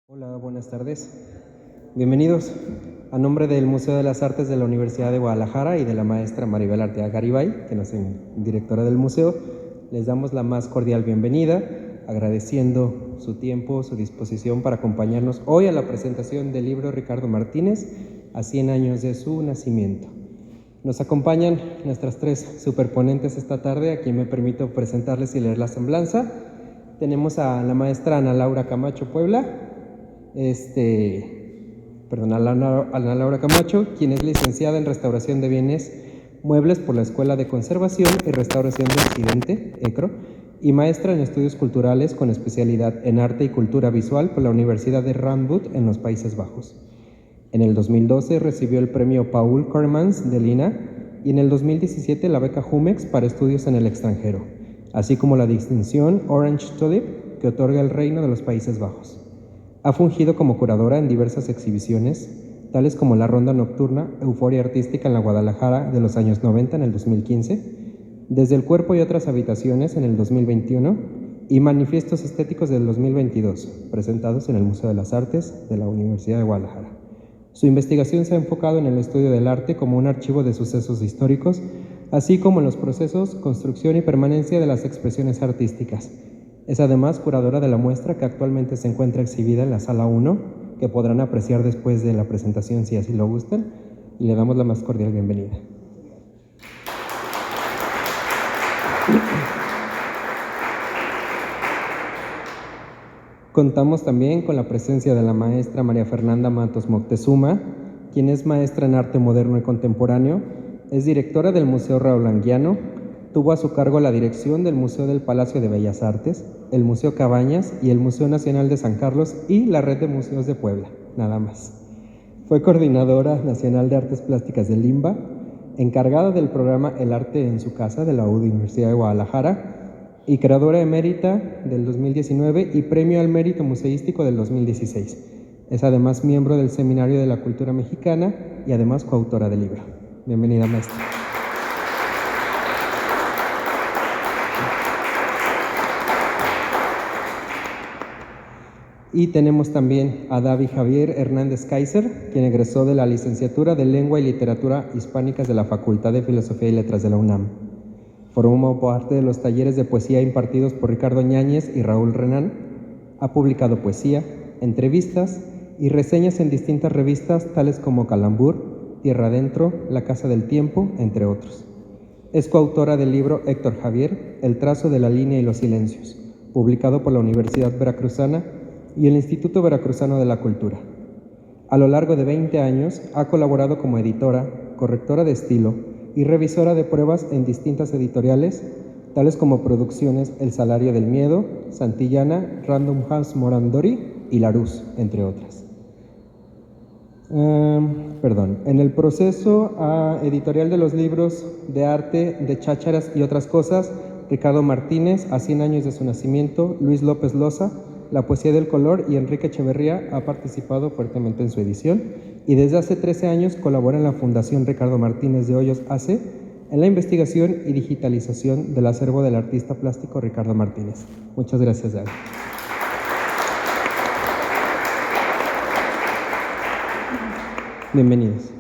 Hola, buenas tardes. Bienvenidos. A nombre del Museo de las Artes de la Universidad de Guadalajara y de la maestra Maribel Arteaga Garibay, que es directora del museo, les damos la más cordial bienvenida, agradeciendo su tiempo, su disposición para acompañarnos hoy a la presentación del libro Ricardo Martínez, a 100 años de su nacimiento. Nos acompañan nuestras tres superponentes esta tarde, a quien me permito presentarles y leer la semblanza. Tenemos a la maestra Ana Laura Camacho Puebla, Ana Laura Camacho, quien es licenciada en Restauración de Bienes Muebles por la Escuela de Conservación y Restauración de Occidente, ECRO, y maestra en Estudios Culturales con especialidad en Arte y Cultura Visual por la Universidad de Radboud en los Países Bajos. En el 2012 recibió el premio Paul Coremans de Lina y en el 2017 la beca Jumex para estudios en el extranjero, así como la distinción Orange Tulip que otorga el Reino de los Países Bajos. Ha fungido como curadora en diversas exhibiciones, tales como la Ronda Nocturna Euforia Artística en la Guadalajara de los años 90 en el 2015, Desde el Cuerpo y otras habitaciones en el 2021 y Manifiestos Estéticos del 2022, presentados en el Museo de las Artes de la Universidad de Guadalajara. Su investigación se ha enfocado en el estudio del arte como un archivo de sucesos históricos, así como en los procesos, construcción y permanencia de las expresiones artísticas. Es además curadora de la muestra que actualmente se encuentra exhibida en la Sala 1, que podrán apreciar después de la presentación si así lo gustan, y le damos la más cordial bienvenida. Contamos también con la presencia de la maestra María Fernanda Matos Moctezuma, quien es maestra en arte moderno y contemporáneo, es directora del Museo Raúl Anguiano, tuvo a su cargo la dirección del Museo del Palacio de Bellas Artes, el Museo Cabañas y el Museo Nacional de San Carlos y la Red de Museos de Puebla, nada más. Fue coordinadora nacional de artes plásticas del LIMBA, encargada del programa El Arte en su Casa de la Universidad de Guadalajara y creadora emérita del 2019 y Premio al Mérito Museístico del 2016. Es además miembro del Seminario de la Cultura Mexicana y además coautora del libro. Bienvenida, maestra. Y tenemos también a David Javier Hernández Kaiser, quien egresó de la licenciatura de Lengua y Literatura Hispánicas de la Facultad de Filosofía y Letras de la UNAM. Formó parte de los talleres de poesía impartidos por Ricardo Ñáñez y Raúl Renán. Ha publicado poesía, entrevistas y reseñas en distintas revistas tales como Calambur, Tierra Adentro, La Casa del Tiempo, entre otros. Es coautora del libro Héctor Javier, El trazo de la línea y los silencios, publicado por la Universidad Veracruzana y el Instituto Veracruzano de la Cultura. A lo largo de 20 años ha colaborado como editora, correctora de estilo y revisora de pruebas en distintas editoriales, tales como Producciones El Salario del Miedo, Santillana, Random House Morandori y Larousse, entre otras. En el proceso editorial de los libros de arte, de chácharas y otras cosas, Ricardo Martínez, a 100 años de su nacimiento, Luis López Loza, La Poesía del Color y Enrique Echeverría ha participado fuertemente en su edición y desde hace 13 años colabora en la Fundación Ricardo Martínez de Hoyos AC en la investigación y digitalización del acervo del artista plástico Ricardo Martínez. Muchas gracias, David. Bienvenidos.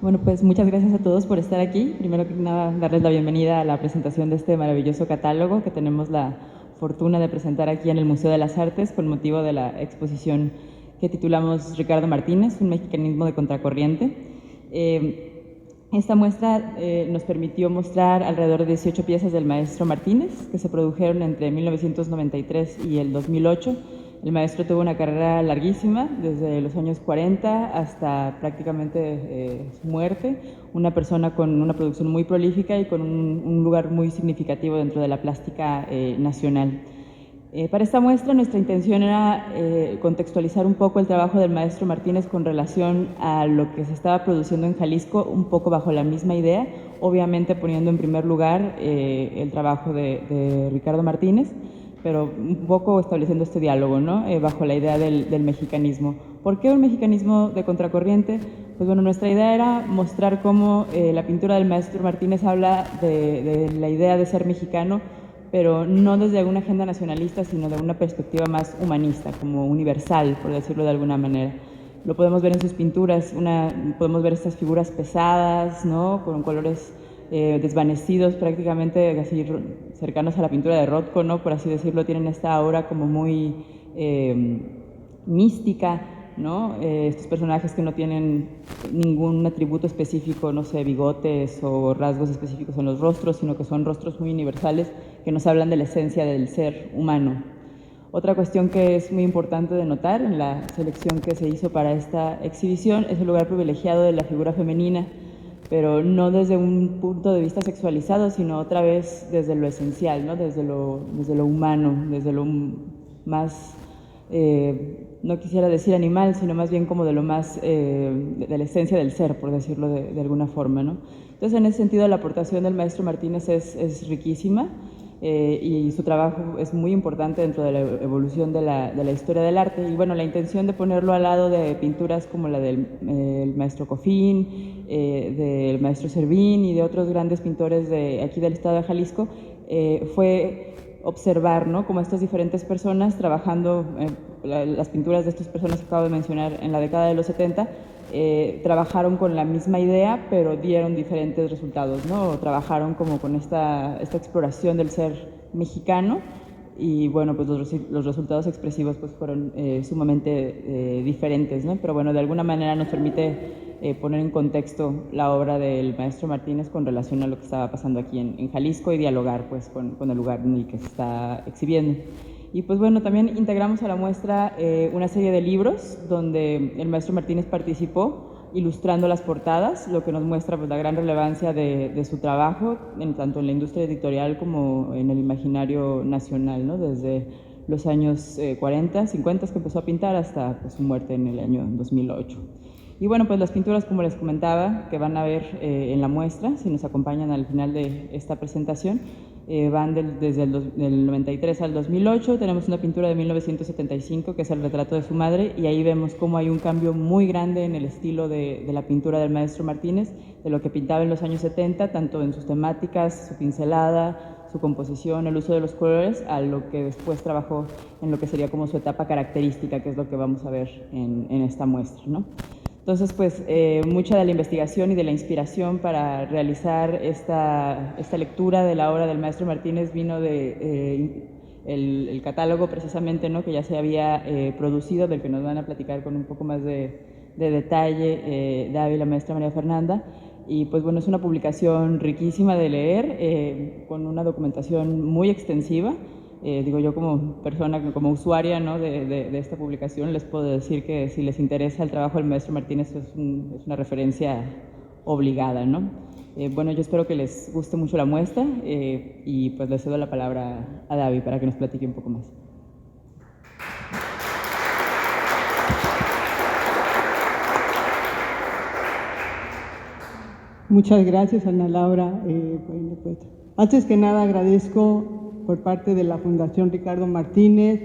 Bueno, pues muchas gracias a todos por estar aquí. Primero que nada, darles la bienvenida a la presentación de este maravilloso catálogo que tenemos la fortuna de presentar aquí en el Museo de las Artes con motivo de la exposición que titulamos Ricardo Martínez, un mexicanismo de contracorriente. Esta muestra nos permitió mostrar alrededor de 18 piezas del maestro Martínez que se produjeron entre 1993 y el 2008. El maestro tuvo una carrera larguísima, desde los años 40 hasta prácticamente su muerte, una persona con una producción muy prolífica y con un lugar muy significativo dentro de la plástica nacional. Para esta muestra nuestra intención era contextualizar un poco el trabajo del maestro Martínez con relación a lo que se estaba produciendo en Jalisco, un poco bajo la misma idea, obviamente poniendo en primer lugar el trabajo de Ricardo Martínez, pero un poco estableciendo este diálogo, ¿no? Bajo la idea del mexicanismo. ¿Por qué un mexicanismo de contracorriente? Pues bueno, nuestra idea era mostrar cómo la pintura del maestro Martínez habla de la idea de ser mexicano, pero no desde una agenda nacionalista, sino de una perspectiva más humanista, como universal, por decirlo de alguna manera. Lo podemos ver en sus pinturas, podemos ver estas figuras pesadas, ¿no? Con colores desvanecidos, prácticamente así cercanos a la pintura de Rothko, ¿no? Por así decirlo, tienen esta aura como muy mística, ¿no? Estos personajes que no tienen ningún atributo específico, no sé, bigotes o rasgos específicos en los rostros, sino que son rostros muy universales que nos hablan de la esencia del ser humano. Otra cuestión que es muy importante de notar en la selección que se hizo para esta exhibición es el lugar privilegiado de la figura femenina, pero no desde un punto de vista sexualizado, sino otra vez desde lo esencial, ¿no? Desde lo humano, desde lo más, no quisiera decir animal, sino más bien como de lo más, de la esencia del ser, por decirlo de alguna forma, ¿no? Entonces, en ese sentido, la aportación del maestro Martínez es riquísima. Y su trabajo es muy importante dentro de la evolución de la historia del arte. Y bueno, la intención de ponerlo al lado de pinturas como la del maestro Cofín, del maestro Servín y de otros grandes pintores de aquí del estado de Jalisco, fue observar, ¿no?, como estas diferentes personas trabajando, las pinturas de estas personas que acabo de mencionar en la década de los 70, trabajaron con la misma idea, pero dieron diferentes resultados, ¿no? Trabajaron como con esta exploración del ser mexicano y bueno, pues los resultados expresivos pues fueron sumamente diferentes, ¿no? Pero bueno, de alguna manera nos permite poner en contexto la obra del maestro Martínez con relación a lo que estaba pasando aquí en Jalisco y dialogar pues con el lugar en el que se está exhibiendo. Y pues bueno, también integramos a la muestra una serie de libros donde el maestro Martínez participó ilustrando las portadas, lo que nos muestra pues la gran relevancia de su trabajo, tanto en la industria editorial como en el imaginario nacional, ¿no? Desde los años 40, 50 que empezó a pintar hasta pues, su muerte en el año 2008. Y bueno, pues las pinturas, como les comentaba, que van a ver en la muestra, si nos acompañan al final de esta presentación, van desde el 93 al 2008. Tenemos una pintura de 1975 que es el retrato de su madre y ahí vemos cómo hay un cambio muy grande en el estilo de la pintura del maestro Martínez, de lo que pintaba en los años 70, tanto en sus temáticas, su pincelada, su composición, el uso de los colores, a lo que después trabajó en lo que sería como su etapa característica, que es lo que vamos a ver en esta muestra, ¿no? Entonces, pues, mucha de la investigación y de la inspiración para realizar esta lectura de la obra del maestro Martínez vino de el catálogo precisamente, ¿no?, que ya se había producido, del que nos van a platicar con un poco más de detalle David, la maestra María Fernanda. Y pues bueno, es una publicación riquísima de leer, con una documentación muy extensiva. Digo, yo como persona, como usuaria, ¿no?, de esta publicación, les puedo decir que si les interesa el trabajo del maestro Martínez es una referencia obligada, ¿no? Bueno, yo espero que les guste mucho la muestra y pues le cedo la palabra a David para que nos platique un poco más. Muchas gracias, Ana Laura. Bueno, pues, antes que nada agradezco por parte de la Fundación Ricardo Martínez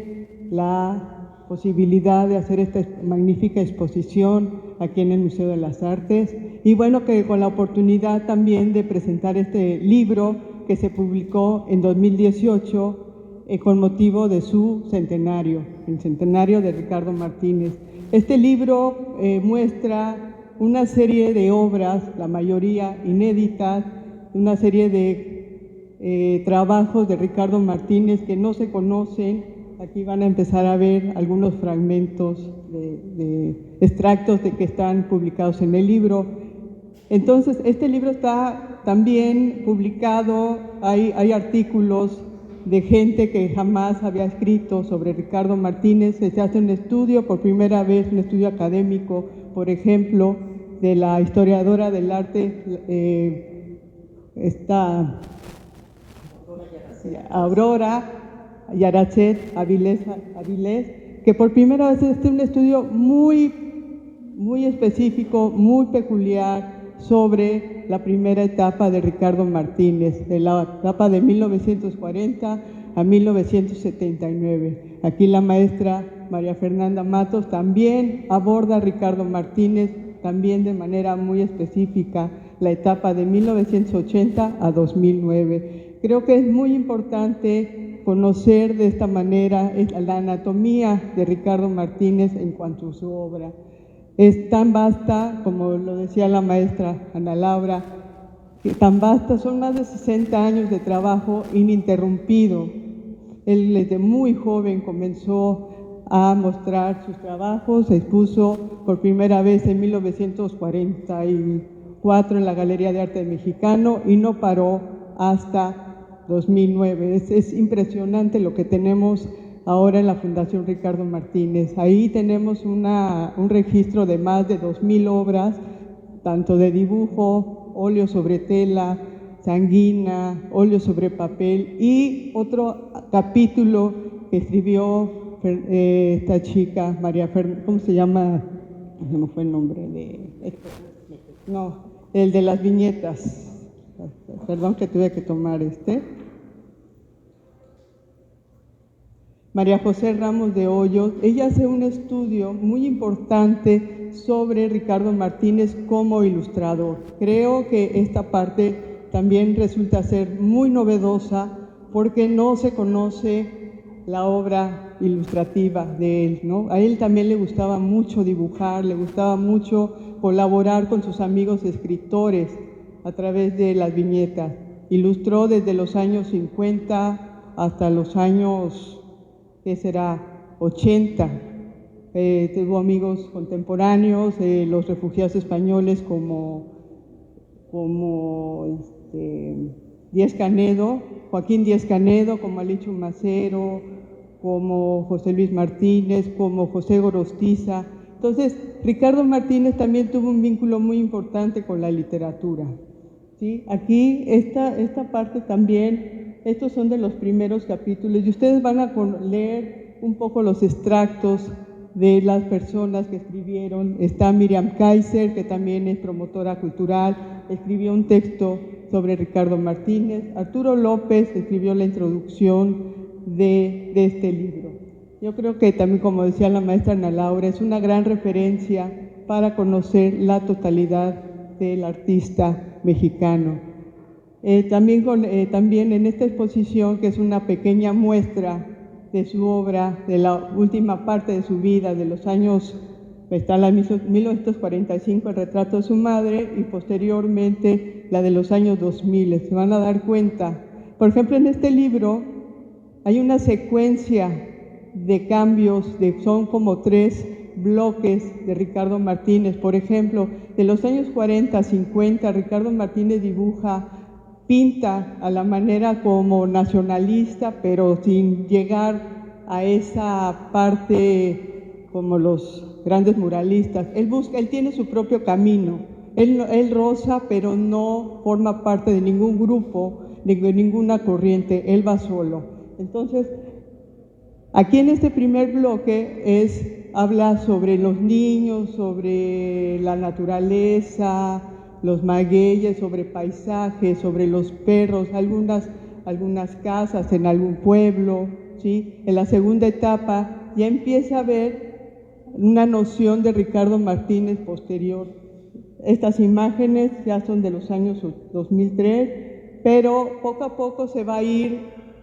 la posibilidad de hacer esta magnífica exposición aquí en el Museo de las Artes y bueno, que con la oportunidad también de presentar este libro que se publicó en 2018 con motivo de su centenario, el centenario de Ricardo Martínez. Este libro muestra una serie de obras, la mayoría inéditas, una serie de trabajos de Ricardo Martínez que no se conocen. Aquí van a empezar a ver algunos fragmentos de extractos de que están publicados en el libro. Entonces, este libro está también publicado, hay artículos de gente que jamás había escrito sobre Ricardo Martínez. Se hace un estudio, por primera vez, un estudio académico, por ejemplo, de la historiadora del arte, Aurora Yarachet Avilés, que por primera vez es un estudio muy específico, muy peculiar sobre la primera etapa de Ricardo Martínez, de la etapa de 1940 a 1979. Aquí la maestra María Fernanda Matos también aborda a Ricardo Martínez, también de manera muy específica, la etapa de 1980 a 2009. Creo que es muy importante conocer de esta manera la anatomía de Ricardo Martínez en cuanto a su obra. Es tan vasta, como lo decía la maestra Ana Laura, que tan vasta, son más de 60 años de trabajo ininterrumpido. Él desde muy joven comenzó a mostrar sus trabajos, se expuso por primera vez en 1944 en la Galería de Arte Mexicano y no paró hasta 2009. Es impresionante lo que tenemos ahora en la Fundación Ricardo Martínez. Ahí tenemos un registro de más de 2,000 obras, tanto de dibujo, óleo sobre tela, sanguina, óleo sobre papel y otro capítulo que escribió esta chica, María Fernanda, ¿cómo se llama? No me fue el nombre el de las viñetas. Perdón que tuve que tomar María José Ramos de Hoyos. Ella hace un estudio muy importante sobre Ricardo Martínez como ilustrador. Creo que esta parte también resulta ser muy novedosa porque no se conoce la obra ilustrativa de él, ¿no? A él también le gustaba mucho dibujar, le gustaba mucho colaborar con sus amigos escritores a través de las viñetas. Ilustró desde los años 50 hasta los años, ¿qué será?, 80. Tuvo amigos contemporáneos, los refugiados españoles como Díez Canedo, Joaquín Díez Canedo, como Alicho Macero, como José Luis Martínez, como José Gorostiza. Entonces, Ricardo Martínez también tuvo un vínculo muy importante con la literatura, ¿sí? Aquí, esta parte también, estos son de los primeros capítulos, y ustedes van a leer un poco los extractos de las personas que escribieron. Está Miriam Kaiser, que también es promotora cultural, escribió un texto sobre Ricardo Martínez. Arturo López escribió la introducción de este libro. Yo creo que también, como decía la maestra Ana Laura, es una gran referencia para conocer la totalidad del artista mexicano. También en esta exposición, que es una pequeña muestra de su obra, de la última parte de su vida, de los años, está la 1945, el retrato de su madre, y posteriormente la de los años 2000. Se van a dar cuenta. Por ejemplo, en este libro hay una secuencia de cambios, son como 3 bloques de Ricardo Martínez. Por ejemplo, de los años 40, 50, Ricardo Martínez pinta a la manera como nacionalista, pero sin llegar a esa parte como los grandes muralistas. Él tiene su propio camino. Él roza, pero no forma parte de ningún grupo, de ninguna corriente. Él va solo. Entonces, aquí en este primer bloque habla sobre los niños, sobre la naturaleza, los magueyes, sobre paisajes, sobre los perros, algunas casas en algún pueblo, ¿sí? En la segunda etapa ya empieza a ver una noción de Ricardo Martínez posterior. Estas imágenes ya son de los años 2003, pero poco a poco se va a ir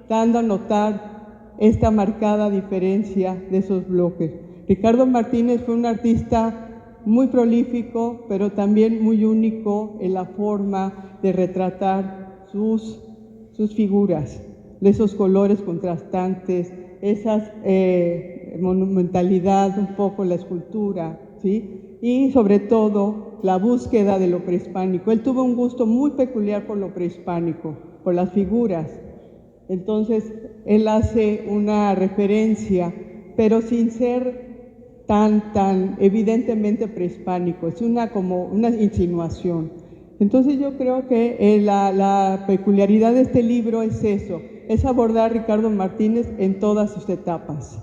dando a notar esta marcada diferencia de esos bloques. Ricardo Martínez fue un artista muy prolífico, pero también muy único en la forma de retratar sus figuras, esos colores contrastantes, esa monumentalidad, un poco la escultura, ¿sí? Y sobre todo la búsqueda de lo prehispánico. Él tuvo un gusto muy peculiar por lo prehispánico, por las figuras. Entonces, él hace una referencia, pero sin ser tan evidentemente prehispánico, es como una insinuación. Entonces yo creo que la peculiaridad de este libro es eso, es abordar a Ricardo Martínez en todas sus etapas.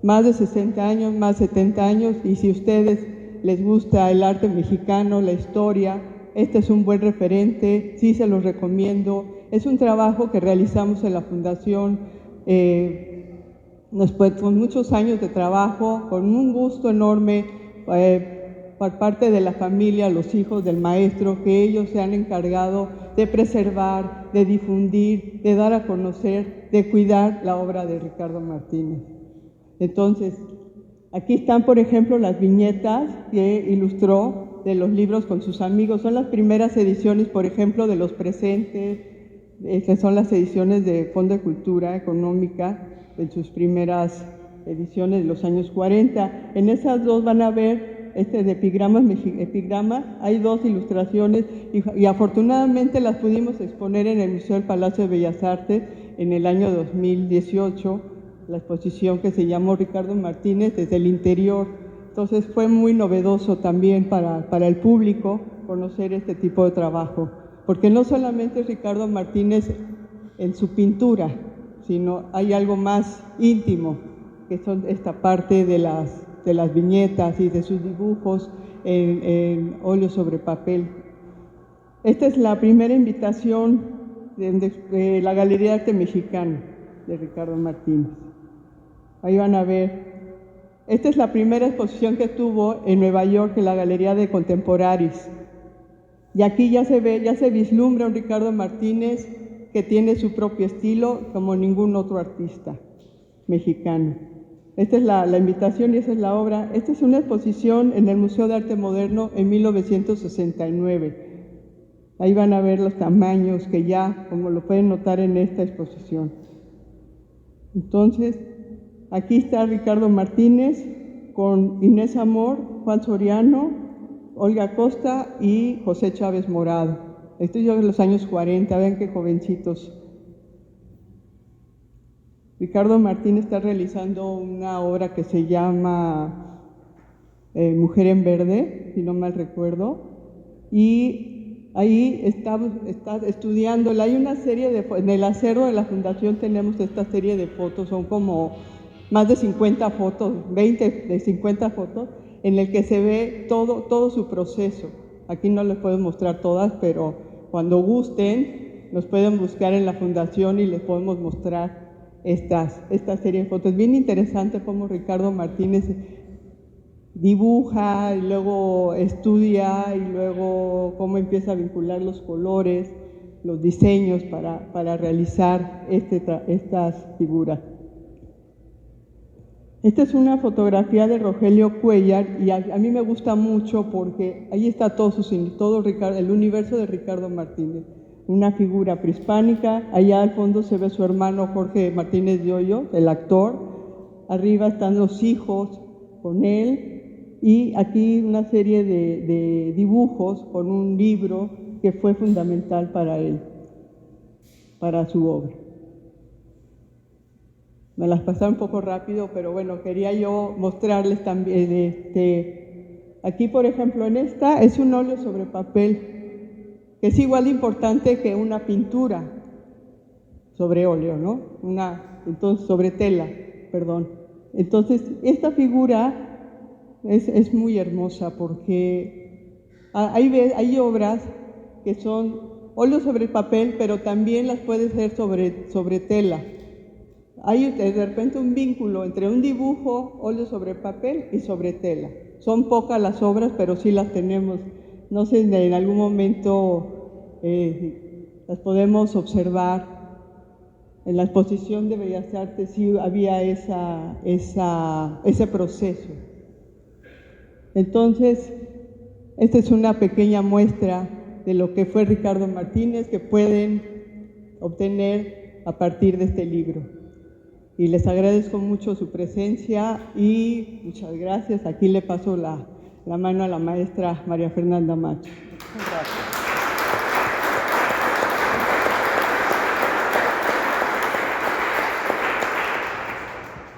Más de 60 años, más 70 años, y si a ustedes les gusta el arte mexicano, la historia, este es un buen referente, sí se los recomiendo. Es un trabajo que realizamos en la Fundación, con muchos años de trabajo, con un gusto enorme por parte de la familia, los hijos del maestro, que ellos se han encargado de preservar, de difundir, de dar a conocer, de cuidar la obra de Ricardo Martínez. Entonces, aquí están, por ejemplo, las viñetas que ilustró de los libros con sus amigos. Son las primeras ediciones, por ejemplo, de Los Presentes, que son las ediciones de Fondo de Cultura Económica, en sus primeras ediciones de los años 40. En esas dos van a ver de epigrama, hay dos ilustraciones y afortunadamente las pudimos exponer en el Museo del Palacio de Bellas Artes en el año 2018, la exposición que se llamó Ricardo Martínez desde el interior. Entonces fue muy novedoso también para el público conocer este tipo de trabajo, porque no solamente es Ricardo Martínez en su pintura, sino hay algo más íntimo, que son esta parte de las viñetas y de sus dibujos en óleo sobre papel. Esta es la primera invitación de la Galería de Arte Mexicano de Ricardo Martínez. Ahí van a ver. Esta es la primera exposición que tuvo en Nueva York en la Galería de Contemporaries. Y aquí ya se vislumbra un Ricardo Martínez que tiene su propio estilo como ningún otro artista mexicano. Esta es la invitación y esa es la obra. Esta es una exposición en el Museo de Arte Moderno en 1969. Ahí van a ver los tamaños que ya, como lo pueden notar en esta exposición. Entonces, aquí está Ricardo Martínez con Inés Amor, Juan Soriano, Olga Costa y José Chávez Morado. Esto es de los años 40, vean qué jovencitos. Ricardo Martínez está realizando una obra que se llama Mujer en Verde, si no mal recuerdo, y ahí está estudiándola. Hay una serie de, en el acervo de la Fundación tenemos esta serie de fotos, son como más de 50 fotos, 20 de 50 fotos, en el que se ve todo su proceso. Aquí no les puedo mostrar todas, pero cuando gusten, nos pueden buscar en la Fundación y les podemos mostrar esta serie de fotos. Bien interesante cómo Ricardo Martínez dibuja y luego estudia y luego cómo empieza a vincular los colores, los diseños para realizar estas figuras. Esta es una fotografía de Rogelio Cuellar y a mí me gusta mucho porque ahí está el universo de Ricardo Martínez. Una figura prehispánica, allá al fondo se ve su hermano Jorge Martínez de Hoyos, el actor, arriba están los hijos con él y aquí una serie de dibujos con un libro que fue fundamental para él, para su obra. Me las pasé un poco rápido, pero bueno, quería yo mostrarles también, aquí por ejemplo en esta es un óleo sobre papel, que es igual de importante que una pintura sobre óleo, ¿no? Entonces, sobre tela, perdón. Entonces, esta figura es muy hermosa porque hay obras que son óleo sobre papel, pero también las puedes hacer sobre tela. Hay de repente un vínculo entre un dibujo, óleo sobre papel y sobre tela. Son pocas las obras, pero sí las tenemos. No sé, en algún momento las podemos observar. En la exposición de Bellas Artes sí había ese proceso. Entonces, esta es una pequeña muestra de lo que fue Ricardo Martínez que pueden obtener a partir de este libro. Y les agradezco mucho su presencia y muchas gracias. Aquí le paso la mano a la maestra María Fernanda Macho. Gracias.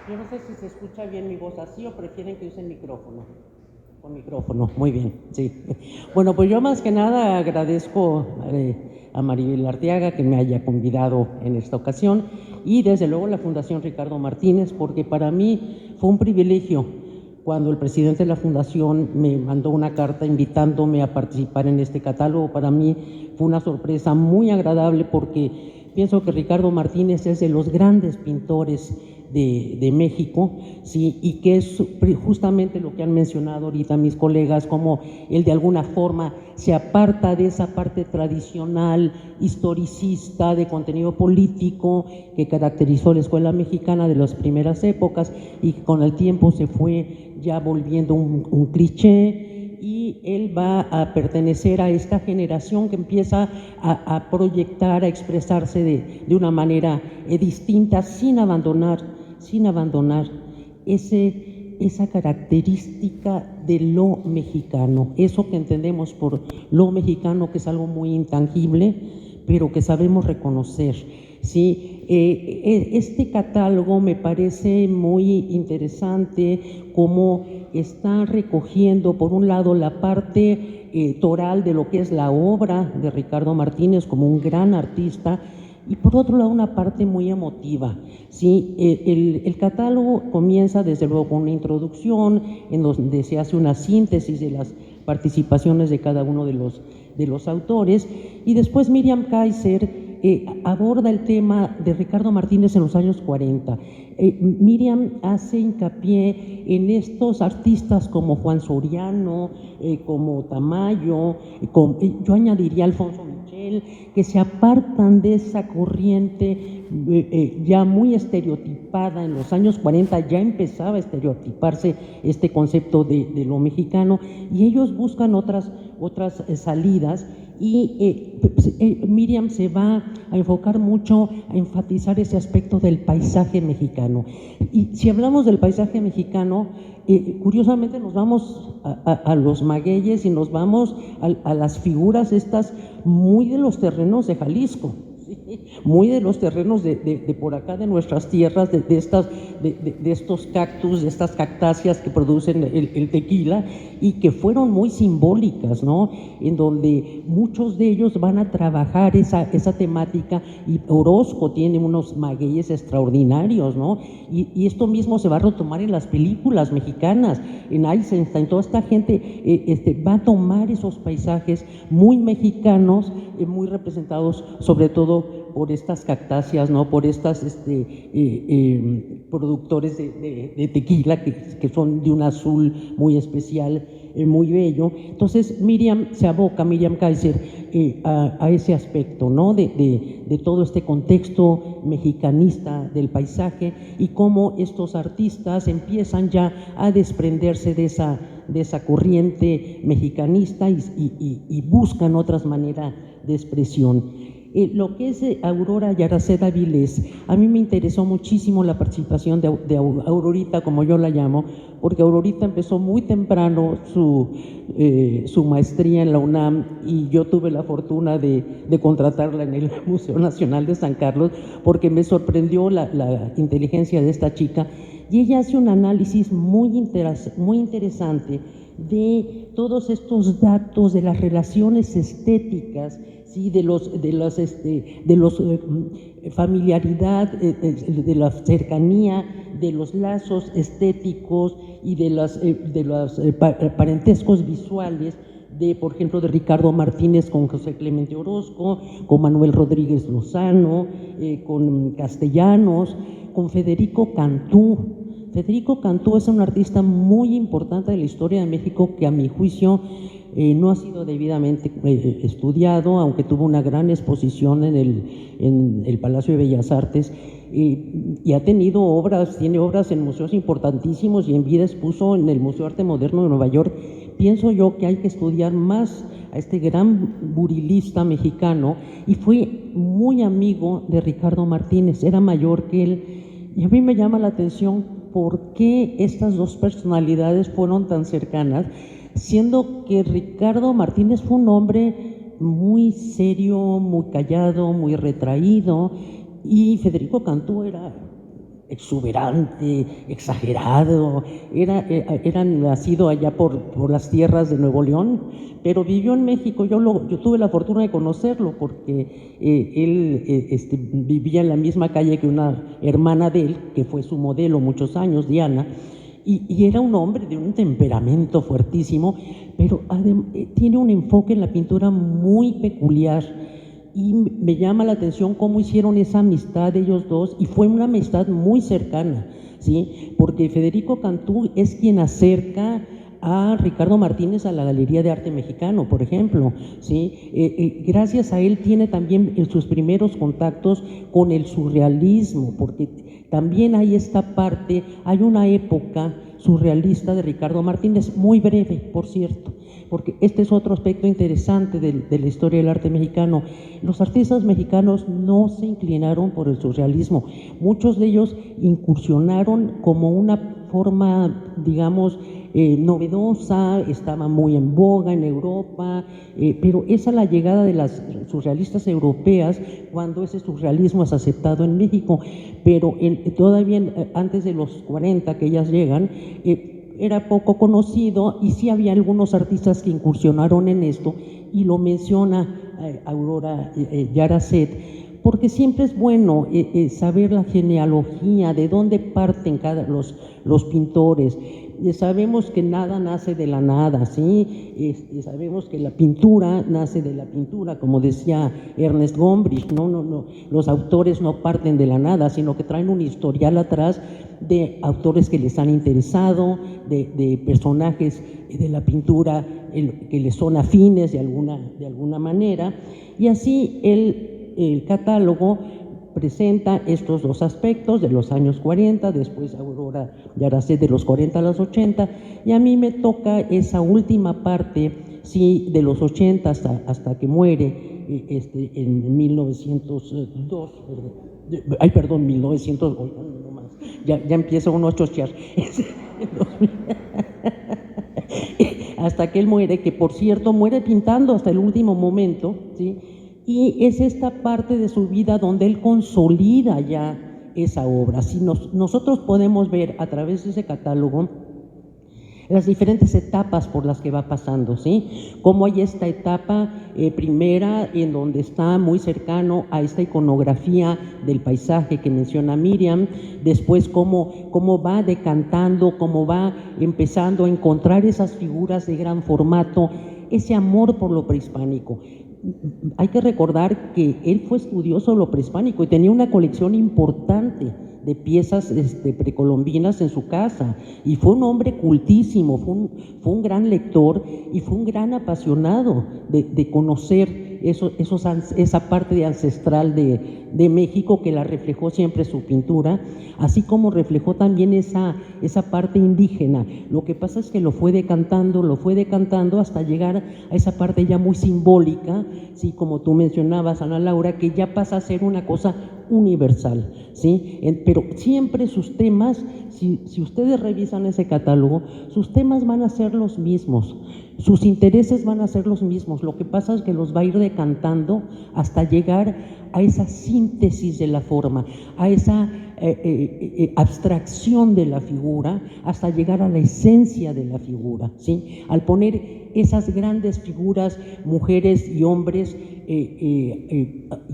Yo no sé si se escucha bien mi voz así o prefieren que use el micrófono. Con micrófono, muy bien, sí. Bueno, pues yo más que nada agradezco a Maribel Arteaga que me haya convidado en esta ocasión y desde luego la Fundación Ricardo Martínez, porque para mí fue un privilegio cuando el presidente de la Fundación me mandó una carta invitándome a participar en este catálogo. Para mí fue una sorpresa muy agradable porque pienso que Ricardo Martínez es de los grandes pintores de México, ¿sí? Y que es justamente lo que han mencionado ahorita mis colegas, como él de alguna forma se aparta de esa parte tradicional, historicista, de contenido político que caracterizó la escuela mexicana de las primeras épocas y que con el tiempo se fue ya volviendo un cliché. Y él va a pertenecer a esta generación que empieza a proyectar, a expresarse de una manera distinta, sin abandonar esa característica de lo mexicano, eso que entendemos por lo mexicano, que es algo muy intangible, pero que sabemos reconocer, ¿sí? Este catálogo me parece muy interesante, como está recogiendo, por un lado, la parte toral de lo que es la obra de Ricardo Martínez como un gran artista, y por otro lado una parte muy emotiva, ¿sí? El catálogo comienza desde luego con una introducción en donde se hace una síntesis de las participaciones de cada uno de los autores, y después Miriam Kaiser aborda el tema de Ricardo Martínez en los años 40. Miriam hace hincapié en estos artistas como Juan Soriano, como Tamayo, yo añadiría Alfonso Michel, que se apartan de esa corriente ya muy estereotipada. En los años 40 ya empezaba a estereotiparse este concepto de lo mexicano, y ellos buscan otras salidas. Y Miriam se va a enfocar mucho a enfatizar ese aspecto del paisaje mexicano. Y si hablamos del paisaje mexicano, curiosamente nos vamos a los magueyes y nos vamos a las figuras estas muy de los terrenos de Jalisco, ¿sí? Muy de los terrenos de por acá, de nuestras tierras, de estos cactus, de estas cactáceas que producen el tequila, y que fueron muy simbólicas, ¿no? En donde muchos de ellos van a trabajar esa temática, y Orozco tiene unos magueyes extraordinarios, ¿no? Y esto mismo se va a retomar en las películas mexicanas, en Eisenstein. Toda esta gente va a tomar esos paisajes muy mexicanos, muy representados sobre todo por estas cactáceas, ¿no? Por estas productores de tequila que son de un azul muy especial, muy bello. Entonces Miriam Kaiser a ese aspecto, ¿no? De todo este contexto mexicanista del paisaje, y cómo estos artistas empiezan ya a desprenderse de esa corriente mexicanista y buscan otras maneras de expresión. Lo que es Aurora Yaraceda Vilés, a mí me interesó muchísimo la participación de Aurorita, como yo la llamo, porque Aurorita empezó muy temprano su maestría en la UNAM, y yo tuve la fortuna de contratarla en el Museo Nacional de San Carlos, porque me sorprendió la inteligencia de esta chica, y ella hace un análisis muy interesante de todos estos datos de las relaciones estéticas, ¿sí? de los familiaridad, de la cercanía, de los lazos estéticos y de los parentescos visuales, por ejemplo, de Ricardo Martínez con José Clemente Orozco, con Manuel Rodríguez Lozano, con Castellanos, con Federico Cantú. Federico Cantú es un artista muy importante de la historia de México, que a mi juicio no ha sido debidamente estudiado, aunque tuvo una gran exposición en el Palacio de Bellas Artes, y ha tenido tiene obras en museos importantísimos, y en vida expuso en el Museo de Arte Moderno de Nueva York. Pienso yo que hay que estudiar más a este gran burilista mexicano, y fue muy amigo de Ricardo Martínez, era mayor que él, y a mí me llama la atención por qué estas dos personalidades fueron tan cercanas, siendo que Ricardo Martínez fue un hombre muy serio, muy callado, muy retraído, y Federico Cantú era exuberante, exagerado, era nacido allá por las tierras de Nuevo León, pero vivió en México. Yo tuve la fortuna de conocerlo, porque él vivía en la misma calle que una hermana de él, que fue su modelo muchos años, Diana, y era un hombre de un temperamento fuertísimo, pero tiene un enfoque en la pintura muy peculiar. y me llama la atención cómo hicieron esa amistad ellos dos, y fue una amistad muy cercana, ¿sí? Porque Federico Cantú es quien acerca a Ricardo Martínez a la Galería de Arte Mexicano, por ejemplo, ¿sí? Gracias a él tiene también sus primeros contactos con el surrealismo, porque también hay esta parte, hay una época surrealista de Ricardo Martínez, muy breve, por cierto, porque este es otro aspecto interesante de la historia del arte mexicano. Los artistas mexicanos no se inclinaron por el surrealismo, muchos de ellos incursionaron como una forma, digamos, novedosa, estaba muy en boga en Europa, pero es a la llegada de las surrealistas europeas cuando ese surrealismo es aceptado en México, pero todavía antes de los 40 que ellas llegan, era poco conocido, y sí había algunos artistas que incursionaron en esto, y lo menciona Aurora Yaracet, porque siempre es bueno saber la genealogía, de dónde parten los pintores. Sabemos que nada nace de la nada, ¿sí? Sabemos que la pintura nace de la pintura, como decía Ernest Gombrich, no, los autores no parten de la nada, sino que traen un historial atrás de autores que les han interesado, de personajes de la pintura que les son afines de alguna manera, y así el catálogo presenta estos dos aspectos de los años 40, después Aurora Yaracet de los 40 a los 80, y a mí me toca esa última parte, sí, de los 80 hasta que muere en 1902, ay, perdón, 1900, no más, ya empieza uno a chochear, hasta que él muere, que por cierto muere pintando hasta el último momento, ¿sí? Y es esta parte de su vida donde él consolida ya esa obra. Si nosotros podemos ver a través de ese catálogo las diferentes etapas por las que va pasando, ¿sí? Cómo hay esta etapa primera en donde está muy cercano a esta iconografía del paisaje que menciona Miriam, después cómo va decantando, cómo va empezando a encontrar esas figuras de gran formato, ese amor por lo prehispánico. Hay que recordar que él fue estudioso de lo prehispánico y tenía una colección importante de piezas precolombinas en su casa, y fue un hombre cultísimo, fue un gran lector y fue un gran apasionado de conocer esa parte ancestral de México, que la reflejó siempre su pintura, así como reflejó también esa parte indígena. Lo que pasa es que lo fue decantando hasta llegar a esa parte ya muy simbólica, sí, como tú mencionabas, Ana Laura, que ya pasa a ser una cosa universal, ¿sí? Pero siempre sus temas, si ustedes revisan ese catálogo, sus temas van a ser los mismos, sus intereses van a ser los mismos. Lo que pasa es que los va a ir decantando hasta llegar a esa síntesis de la forma, a esa abstracción de la figura, hasta llegar a la esencia de la figura, ¿sí? Al poner esas grandes figuras, mujeres y hombres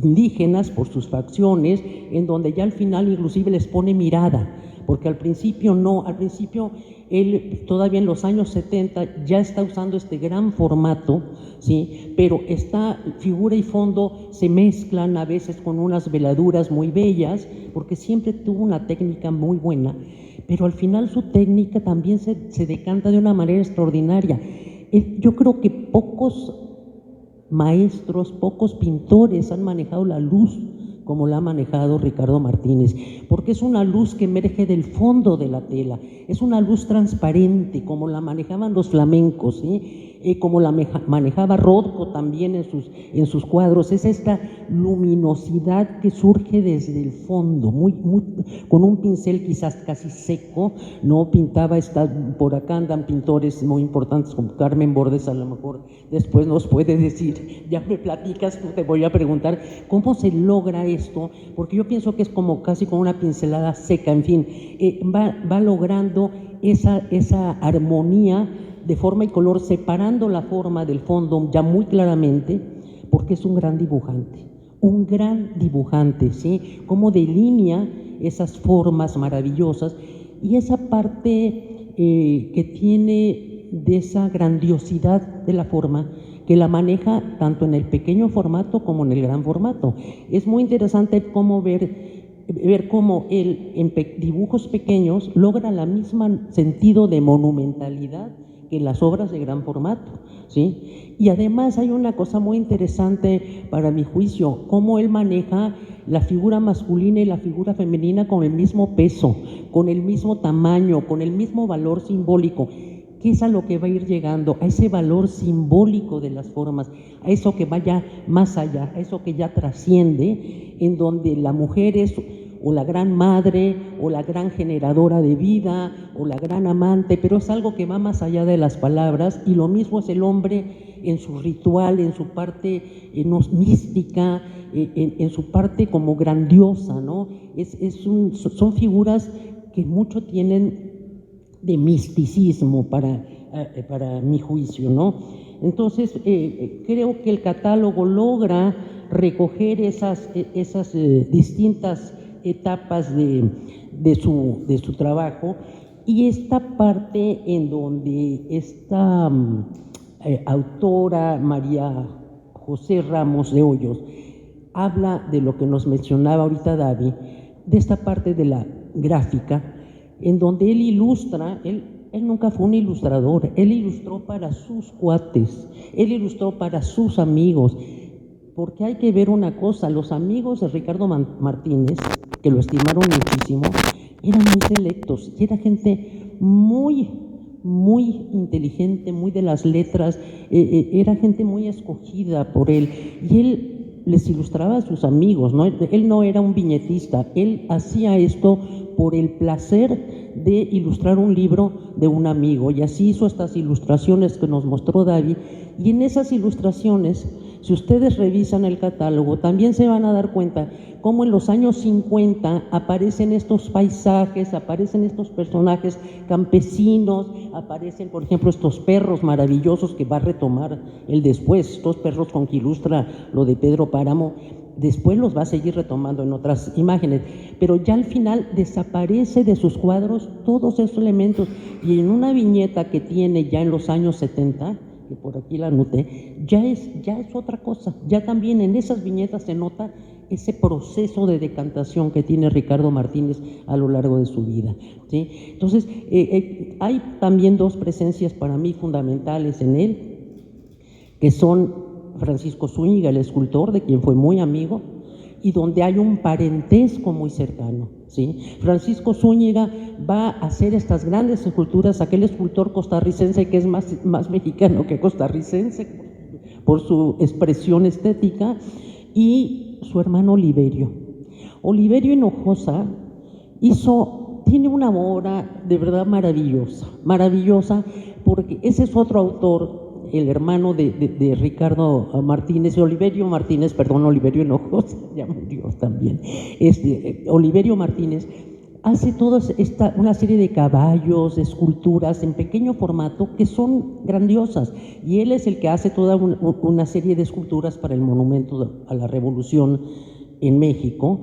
indígenas por sus facciones, en donde ya al final inclusive les pone mirada, porque al principio no, al principio él todavía en los años 70 ya está usando este gran formato, ¿sí? Pero esta figura y fondo se mezclan a veces con unas veladuras muy bellas, porque siempre tuvo una técnica muy buena, pero al final su técnica también se decanta de una manera extraordinaria. Yo creo que pocos maestros, pocos pintores han manejado la luz como la ha manejado Ricardo Martínez, porque es una luz que emerge del fondo de la tela, es una luz transparente, como la manejaban los flamencos, ¿sí? Como la manejaba Rothko también en sus cuadros. Es esta luminosidad que surge desde el fondo, con un pincel quizás casi seco, ¿no? Pintaba, por acá andan pintores muy importantes como Carmen Bordes, a lo mejor después nos puede decir, ya me platicas, tú te voy a preguntar, ¿cómo se logra esto? Porque yo pienso que es como casi con una pincelada seca, en fin, va logrando esa armonía de forma y color, separando la forma del fondo ya muy claramente, porque es un gran dibujante, ¿sí? Cómo delinea esas formas maravillosas y esa parte que tiene de esa grandiosidad de la forma, que la maneja tanto en el pequeño formato como en el gran formato. Es muy interesante cómo ver cómo él en dibujos pequeños logra el mismo sentido de monumentalidad que en las obras de gran formato, ¿sí? Y además hay una cosa muy interesante para mi juicio, cómo él maneja la figura masculina y la figura femenina con el mismo peso, con el mismo tamaño, con el mismo valor simbólico, que es a lo que va a ir llegando, a ese valor simbólico de las formas, a eso que vaya más allá, a eso que ya trasciende, en donde la mujer es o la gran madre, o la gran generadora de vida, o la gran amante, pero es algo que va más allá de las palabras, y lo mismo es el hombre en su ritual, en su parte mística, en su parte como grandiosa, ¿no? Son figuras que mucho tienen de misticismo para mi juicio, ¿no? Entonces, creo que el catálogo logra recoger esas distintas etapas de su trabajo, y esta parte en donde esta autora María José Ramos de Hoyos habla de lo que nos mencionaba ahorita David, de esta parte de la gráfica, en donde él ilustra, él nunca fue un ilustrador, él ilustró para sus cuates, él ilustró para sus amigos, porque hay que ver una cosa, los amigos de Ricardo Martínez, que lo estimaron muchísimo, eran muy selectos, y era gente muy inteligente, muy de las letras, era gente muy escogida por él, y él les ilustraba a sus amigos, ¿no? Él no era un viñetista, él hacía esto por el placer de ilustrar un libro de un amigo, y así hizo estas ilustraciones que nos mostró David, y en esas ilustraciones, si ustedes revisan el catálogo, también se van a dar cuenta cómo en los años 50 aparecen estos paisajes, aparecen estos personajes campesinos, aparecen, por ejemplo, estos perros maravillosos que va a retomar él después, estos perros con que ilustra lo de Pedro Páramo, después los va a seguir retomando en otras imágenes, pero ya al final desaparece de sus cuadros todos esos elementos, y en una viñeta que tiene ya en los años 70, que por aquí la anoté, ya es otra cosa, ya también en esas viñetas se nota ese proceso de decantación que tiene Ricardo Martínez a lo largo de su vida, ¿sí? Entonces, hay también dos presencias para mí fundamentales en él, que son Francisco Zúñiga, el escultor, de quien fue muy amigo, y donde hay un parentesco muy cercano, ¿sí? Francisco Zúñiga va a hacer estas grandes esculturas, aquel escultor costarricense que es más mexicano que costarricense por su expresión estética, y su hermano Oliverio Hinojosa tiene una obra de verdad maravillosa, porque ese es otro autor, el hermano de Ricardo Martínez, Oliverio Hinojosa, ya murió también. Oliverio Martínez hace una serie de caballos, de esculturas en pequeño formato que son grandiosas, y él es el que hace toda una serie de esculturas para el Monumento a la Revolución en México,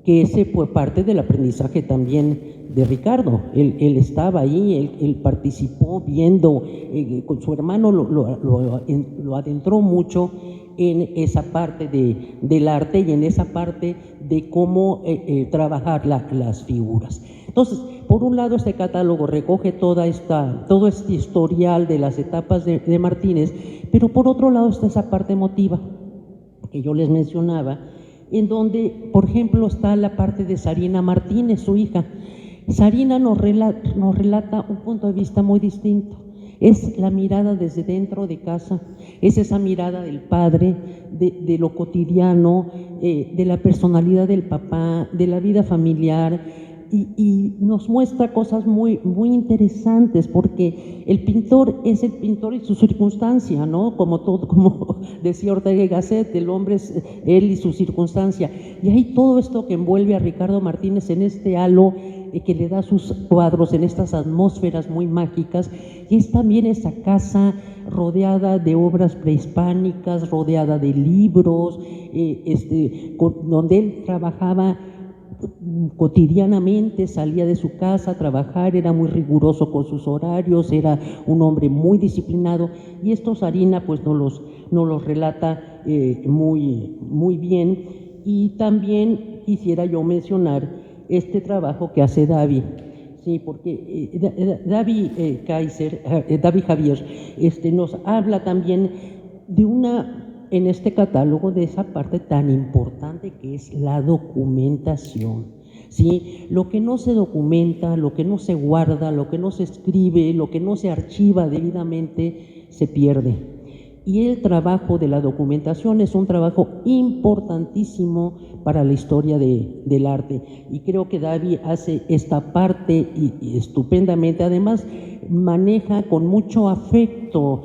que ese fue parte del aprendizaje también de Ricardo. Él estaba ahí, él participó viendo, con su hermano lo adentró mucho en esa parte del arte y en esa parte de cómo trabajar las figuras. Entonces, por un lado, este catálogo recoge todo este historial de las etapas de Martínez, pero por otro lado está esa parte emotiva que yo les mencionaba, en donde, por ejemplo, está la parte de Sarina Martínez, su hija. Sarina nos relata un punto de vista muy distinto. Es la mirada desde dentro de casa, es esa mirada del padre, de lo cotidiano, de la personalidad del papá, de la vida familiar, y nos muestra cosas muy interesantes, porque el pintor es el pintor y su circunstancia, ¿no? Como decía Ortega y Gasset, el hombre es él y su circunstancia, y hay todo esto que envuelve a Ricardo Martínez en este halo que le da sus cuadros, en estas atmósferas muy mágicas, y es también esa casa rodeada de obras prehispánicas, rodeada de libros, donde él trabajaba cotidianamente salía de su casa a trabajar, era muy riguroso con sus horarios, era un hombre muy disciplinado, y esto Sarina pues nos los relata muy bien. Y también quisiera yo mencionar este trabajo que hace David, sí, porque David Javier nos habla también de en este catálogo, de esa parte tan importante que es la documentación, ¿sí? Lo que no se documenta, lo que no se guarda, lo que no se escribe, lo que no se archiva debidamente, se pierde. Y el trabajo de la documentación es un trabajo importantísimo para la historia del arte. Y creo que David hace esta parte y estupendamente. Además, maneja con mucho afecto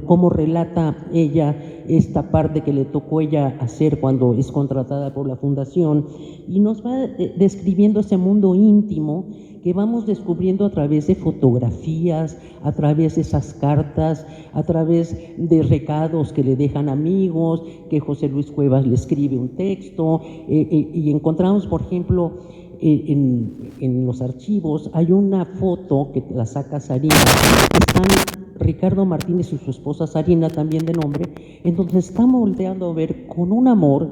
cómo relata ella esta parte que le tocó ella hacer cuando es contratada por la Fundación. Y nos va describiendo ese mundo íntimo que vamos descubriendo a través de fotografías, a través de esas cartas, a través de recados que le dejan amigos, que José Luis Cuevas le escribe un texto, y encontramos, por ejemplo, en los archivos, hay una foto que la saca Sarina, están Ricardo Martínez y su esposa Sarina, también de nombre, en donde estamos volteando a ver con un amor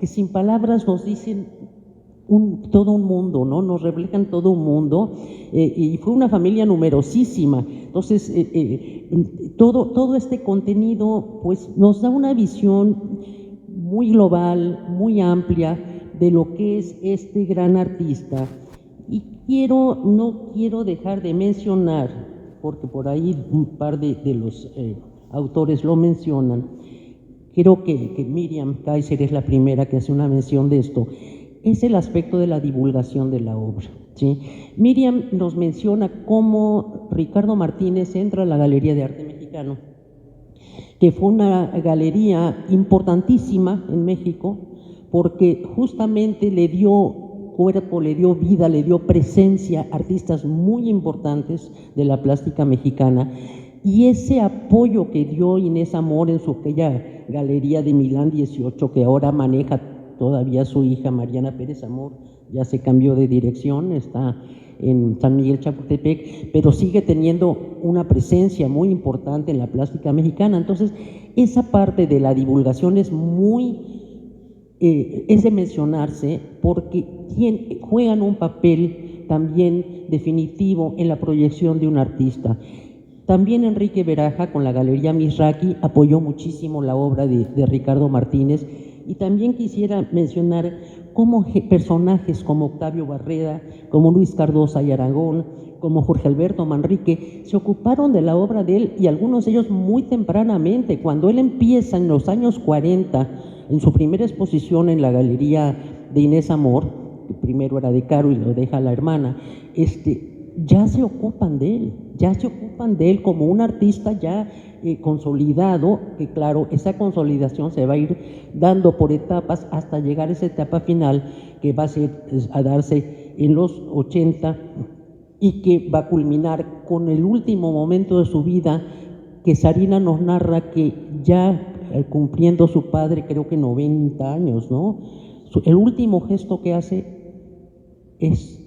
que sin palabras nos dicen todo un mundo, ¿no? Nos reflejan todo un mundo, y fue una familia numerosísima. Entonces, todo este contenido pues nos da una visión muy global, muy amplia de lo que es este gran artista. Y no quiero dejar de mencionar, porque por ahí un par de los autores lo mencionan, creo que Miriam Kaiser es la primera que hace una mención de esto, es el aspecto de la divulgación de la obra, ¿sí? Miriam nos menciona cómo Ricardo Martínez entra a la Galería de Arte Mexicano, que fue una galería importantísima en México, porque justamente le dio cuerpo, le dio vida, le dio presencia a artistas muy importantes de la plástica mexicana. Y ese apoyo que dio Inés Amor en aquella galería de Milán 18, que ahora maneja todavía su hija Mariana Pérez Amor, ya se cambió de dirección, está en San Miguel Chapultepec, pero sigue teniendo una presencia muy importante en la plástica mexicana. Entonces, esa parte de la divulgación es de mencionarse, porque juegan un papel también definitivo en la proyección de un artista. También Enrique Beraja, con la Galería Mizrachi, apoyó muchísimo la obra de Ricardo Martínez. Y también quisiera mencionar cómo personajes como Octavio Barreda, como Luis Cardosa y Aragón, como Jorge Alberto Manrique, se ocuparon de la obra de él, y algunos de ellos muy tempranamente. Cuando él empieza en los años 40, en su primera exposición en la Galería de Inés Amor, que primero era de Caro y lo deja la hermana, ya se ocupan de él como un artista ya consolidado, que claro, esa consolidación se va a ir dando por etapas hasta llegar a esa etapa final que va a darse en los 80 y que va a culminar con el último momento de su vida, que Sarina nos narra que ya cumpliendo su padre, creo que 90 años, ¿no? El último gesto que hace es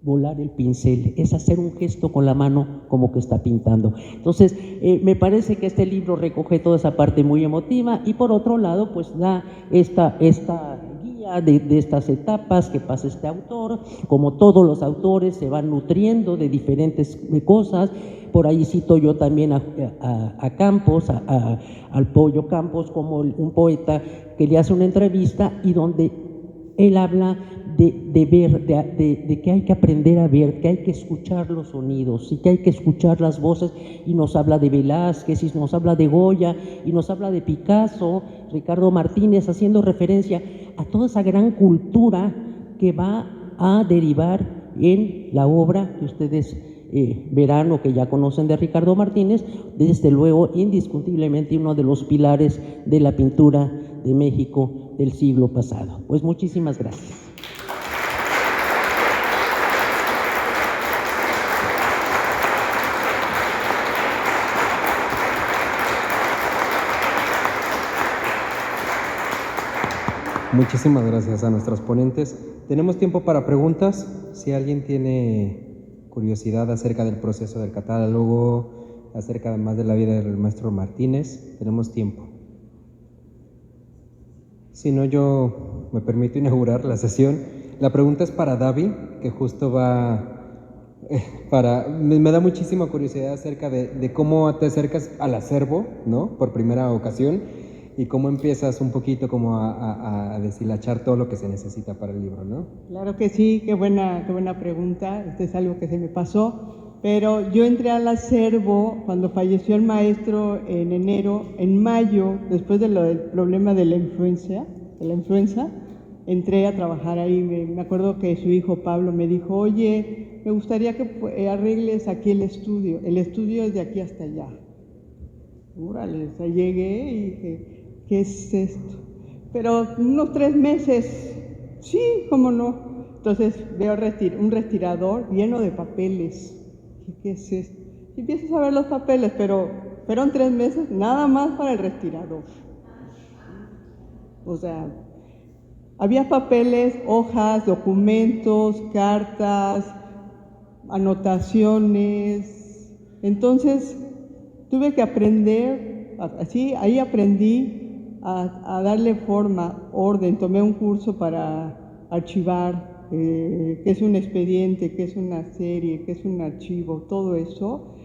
volar el pincel, es hacer un gesto con la mano como que está pintando. Entonces, me parece que este libro recoge toda esa parte muy emotiva, y por otro lado, pues da esta guía de estas etapas que pasa este autor. Como todos los autores, se van nutriendo de diferentes cosas. Por ahí cito yo también a Campos, al Pollo Campos, como un poeta que le hace una entrevista y donde él habla de ver, de que hay que aprender a ver, que hay que escuchar los sonidos y que hay que escuchar las voces, y nos habla de Velázquez, y nos habla de Goya, y nos habla de Picasso, Ricardo Martínez, haciendo referencia a toda esa gran cultura que va a derivar en la obra que ustedes verán o que ya conocen de Ricardo Martínez, desde luego indiscutiblemente uno de los pilares de la pintura de México del siglo pasado. Pues muchísimas gracias. Muchísimas gracias a nuestros ponentes. Tenemos tiempo para preguntas. Si alguien tiene curiosidad acerca del proceso del catálogo, acerca más de la vida del maestro Martínez, tenemos tiempo. Si no, yo me permito inaugurar la sesión. La pregunta es para Davi, que justo va me da muchísima curiosidad acerca de cómo te acercas al acervo, ¿no? Por primera ocasión, y cómo empiezas un poquito como a deshilachar todo lo que se necesita para el libro, ¿no? Claro que sí, qué buena pregunta. Esto es algo que se me pasó, pero yo entré al acervo cuando falleció el maestro en enero. En mayo, después del problema de la influenza, entré a trabajar ahí. Me acuerdo que su hijo Pablo me dijo, oye, me gustaría que arregles aquí el estudio. El estudio es de aquí hasta allá. Órale, o sea, llegué y dije, ¿qué es esto? Pero unos 3 meses, sí, cómo no. Entonces veo un respirador lleno de papeles. ¿Qué es esto? Y empiezas a ver los papeles, pero fueron 3 meses nada más para el respirador. O sea, había papeles, hojas, documentos, cartas, anotaciones. Entonces tuve que aprender, ahí aprendí a darle forma, orden. Tomé un curso para archivar, qué es un expediente, qué es una serie, qué es un archivo, todo eso.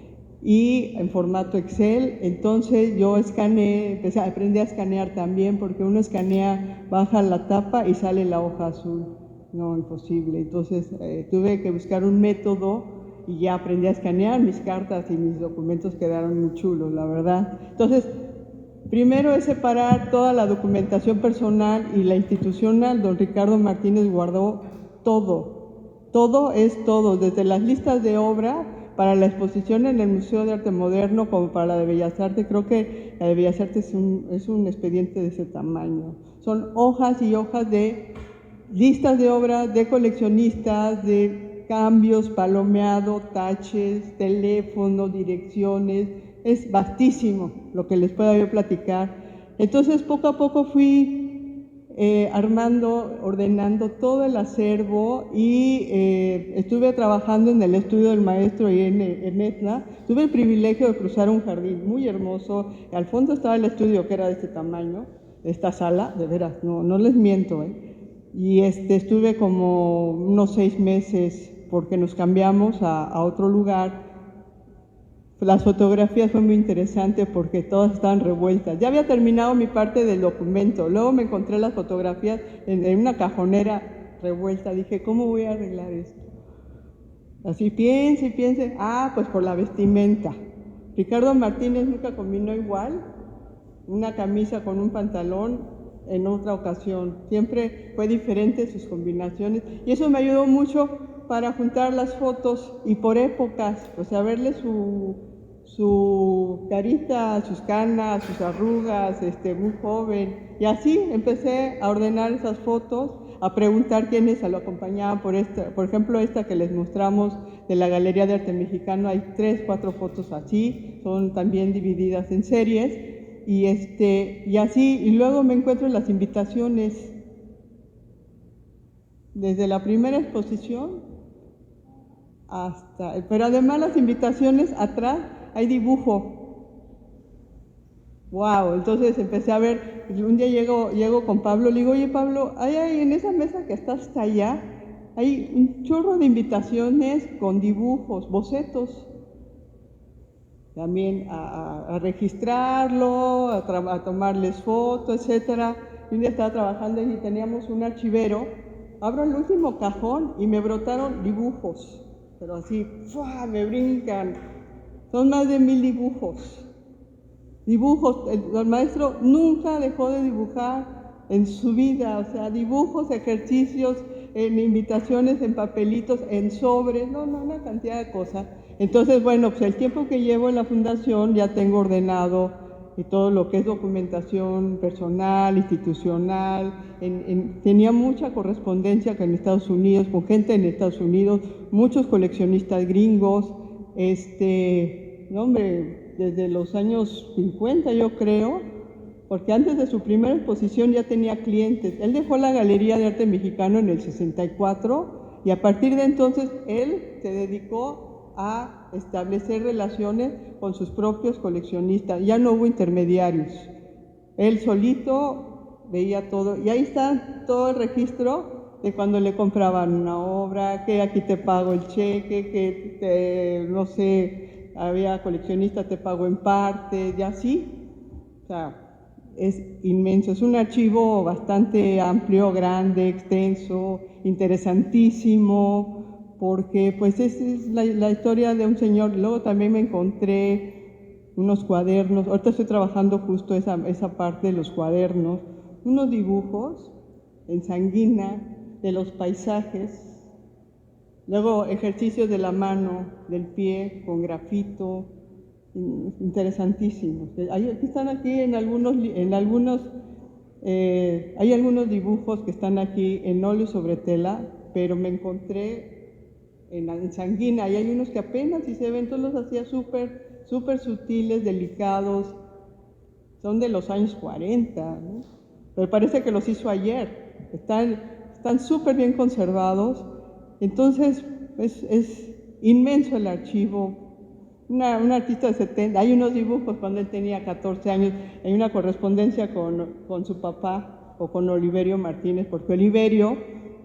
Y en formato Excel. Entonces yo aprendí a escanear también, porque uno escanea, baja la tapa y sale la hoja azul. No, imposible. Entonces tuve que buscar un método y ya aprendí a escanear. Mis cartas y mis documentos quedaron muy chulos, la verdad. Entonces, primero es separar toda la documentación personal y la institucional. Don Ricardo Martínez guardó todo es todo, desde las listas de obra para la exposición en el Museo de Arte Moderno como para la de Bellas Artes. Creo que la de Bellas Artes es un expediente de ese tamaño. Son hojas y hojas de listas de obras, de coleccionistas, de cambios, palomeado, taches, teléfono, direcciones. Es vastísimo lo que les puedo yo platicar. Entonces, poco a poco fui armando, ordenando todo el acervo y estuve trabajando en el estudio del maestro y en Etna. Tuve el privilegio de cruzar un jardín muy hermoso. Al fondo estaba el estudio, que era de este tamaño, esta sala, de veras, no les miento, Y estuve como unos 6 meses porque nos cambiamos a otro lugar. Las fotografías fue muy interesante porque todas estaban revueltas. Ya había terminado mi parte del documento, luego me encontré las fotografías en una cajonera revuelta. Dije, ¿cómo voy a arreglar esto? Así piense, pues por la vestimenta. Ricardo Martínez nunca combinó igual una camisa con un pantalón en otra ocasión. Siempre fue diferente sus combinaciones y eso me ayudó mucho para juntar las fotos y por épocas, o sea, verle su carita, sus canas, sus arrugas, muy joven. Y así empecé a ordenar esas fotos, a preguntar quiénes lo acompañaban. Por ejemplo, esta que les mostramos de la Galería de Arte Mexicano, hay 3, 4 fotos así, son también divididas en series. Y así, y luego me encuentro en las invitaciones. Desde la primera exposición pero además las invitaciones atrás hay dibujo. Wow, entonces empecé a ver, y un día llego con Pablo, le digo, oye Pablo, hay en esa mesa que está hasta allá, hay un chorro de invitaciones con dibujos, bocetos. También a registrarlo, a tomarles fotos, etcétera. Y un día estaba trabajando y teníamos un archivero, abro el último cajón y me brotaron dibujos. Pero así, ¡fua!, me brincan. Son más de 1000 dibujos. El maestro nunca dejó de dibujar en su vida, o sea, dibujos, ejercicios, en invitaciones, en papelitos, en sobres, una cantidad de cosas. Entonces, bueno, pues el tiempo que llevo en la fundación ya tengo ordenado todo lo que es documentación personal, institucional. Tenía mucha correspondencia con Estados Unidos, con gente en Estados Unidos, muchos coleccionistas gringos, desde los años 50 yo creo, porque antes de su primera exposición ya tenía clientes. Él dejó la Galería de Arte Mexicano en el 64 y a partir de entonces él se dedicó a establecer relaciones con sus propios coleccionistas. Ya no hubo intermediarios. Él solito veía todo y ahí está todo el registro de cuando le compraban una obra, que aquí te pago el cheque, que no sé, había coleccionista, te pago en parte, y así. O sea, es inmenso, es un archivo bastante amplio, grande, extenso, interesantísimo, porque pues es la historia de un señor. Luego también me encontré unos cuadernos, ahorita estoy trabajando justo esa parte de los cuadernos, unos dibujos en sanguina de los paisajes, luego ejercicios de la mano, del pie, con grafito, interesantísimos. Están aquí hay algunos dibujos que están aquí en óleo sobre tela, pero me encontré en sanguina, y hay unos que apenas si se ven, todos los hacía súper sutiles, delicados, son de los años 40, ¿no? Pero parece que los hizo ayer, están súper bien conservados, entonces es inmenso el archivo. Un artista de 70, hay unos dibujos cuando él tenía 14 años, hay una correspondencia con su papá o con Oliverio Martínez, porque Oliverio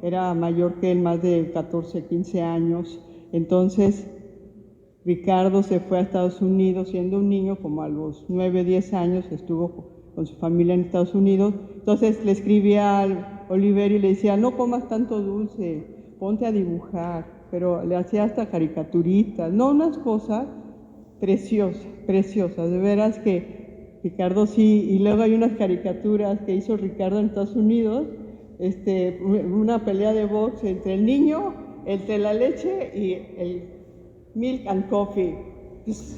era mayor que él, más de 14, 15 años. Entonces Ricardo se fue a Estados Unidos siendo un niño, como a los 9, 10 años, estuvo con su familia en Estados Unidos. Entonces le escribía a Oliverio y le decía, no comas tanto dulce, ponte a dibujar, pero le hacía hasta caricaturitas, no, unas cosas preciosas, de veras que Ricardo sí. Y luego hay unas caricaturas que hizo Ricardo en Estados Unidos, una pelea de box entre el niño, el de la leche y el milk and coffee,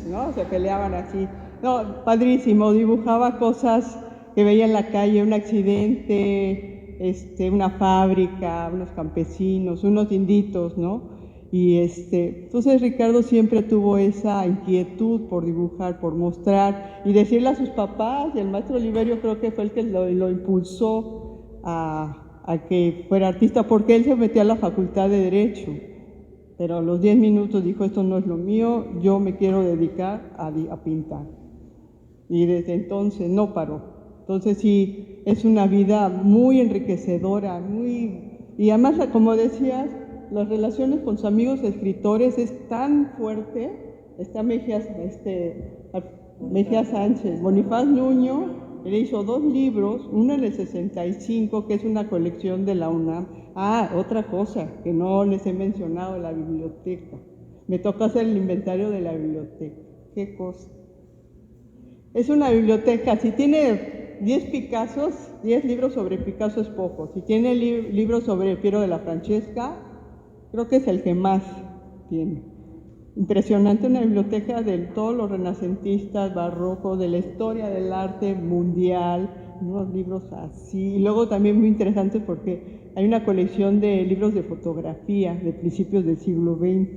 ¿no? Se peleaban así. No, padrísimo, dibujaba cosas que veía en la calle, un accidente, una fábrica, unos campesinos, unos inditos, ¿no? Y entonces Ricardo siempre tuvo esa inquietud por dibujar, por mostrar y decirle a sus papás, y el maestro Oliverio creo que fue el que lo impulsó a que fuera artista, porque él se metió a la Facultad de Derecho, pero a los 10 minutos dijo, esto no es lo mío, yo me quiero dedicar a pintar. Y desde entonces no paró. Entonces sí, es una vida muy enriquecedora, y además, como decías, las relaciones con sus amigos escritores es tan fuerte. Está Mejía Sánchez, Bonifaz Nuño, él hizo 2 libros, uno en el 65, que es una colección de la UNAM. Otra cosa que no les he mencionado, la biblioteca. Me tocó hacer el inventario de la biblioteca. ¿Qué cosa? Es una biblioteca, si tiene 10 Picassos, 10 libros sobre Picasso es poco. Si tiene libros sobre Piero de la Francesca, creo que es el que más tiene. Impresionante, una biblioteca de todos los renacentistas, barrocos, de la historia del arte mundial, unos libros así. Y luego también muy interesante porque hay una colección de libros de fotografía de principios del siglo XX,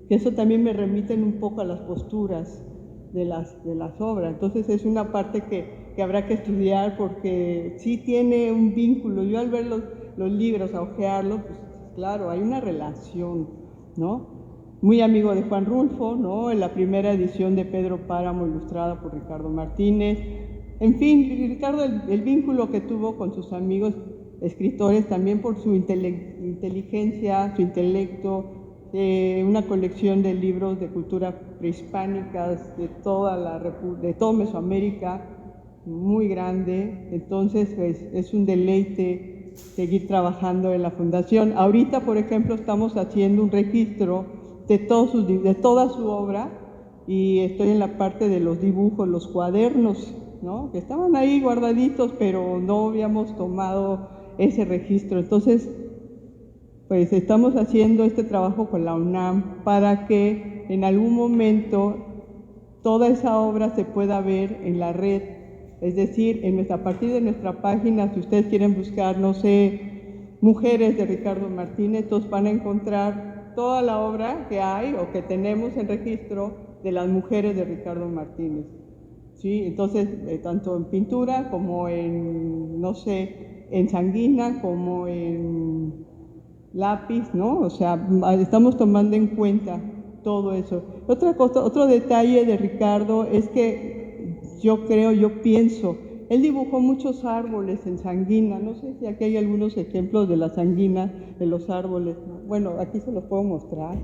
que eso también me remiten un poco a las posturas de las obras. Entonces es una parte que habrá que estudiar, porque sí tiene un vínculo. Yo al ver los libros, a hojearlos, pues claro, hay una relación, ¿no? Muy amigo de Juan Rulfo, ¿no? En la primera edición de Pedro Páramo, ilustrada por Ricardo Martínez. En fin, Ricardo, el vínculo que tuvo con sus amigos escritores, también por su inteligencia, su intelecto, una colección de libros de cultura prehispánicas de toda Mesoamérica, muy grande. Entonces, pues, es un deleite seguir trabajando en la fundación. Ahorita, por ejemplo, estamos haciendo un registro de toda su obra, y estoy en la parte de los dibujos, los cuadernos, ¿no? Que estaban ahí guardaditos, pero no habíamos tomado ese registro. Entonces, pues estamos haciendo este trabajo con la UNAM para que en algún momento toda esa obra se pueda ver en la red. Es decir, a partir de nuestra página, si ustedes quieren buscar, no sé, Mujeres de Ricardo Martínez, todos van a encontrar toda la obra que hay o que tenemos en registro de las mujeres de Ricardo Martínez. ¿sí? Entonces, tanto en pintura como en, no sé, en sanguina, como en lápiz, ¿no? O sea, estamos tomando en cuenta todo eso. Otra cosa, otro detalle de Ricardo es que yo pienso, él dibujó muchos árboles en sanguina, no sé si aquí hay algunos ejemplos de la sanguina, de los árboles, ¿no? Bueno, aquí se los puedo mostrar,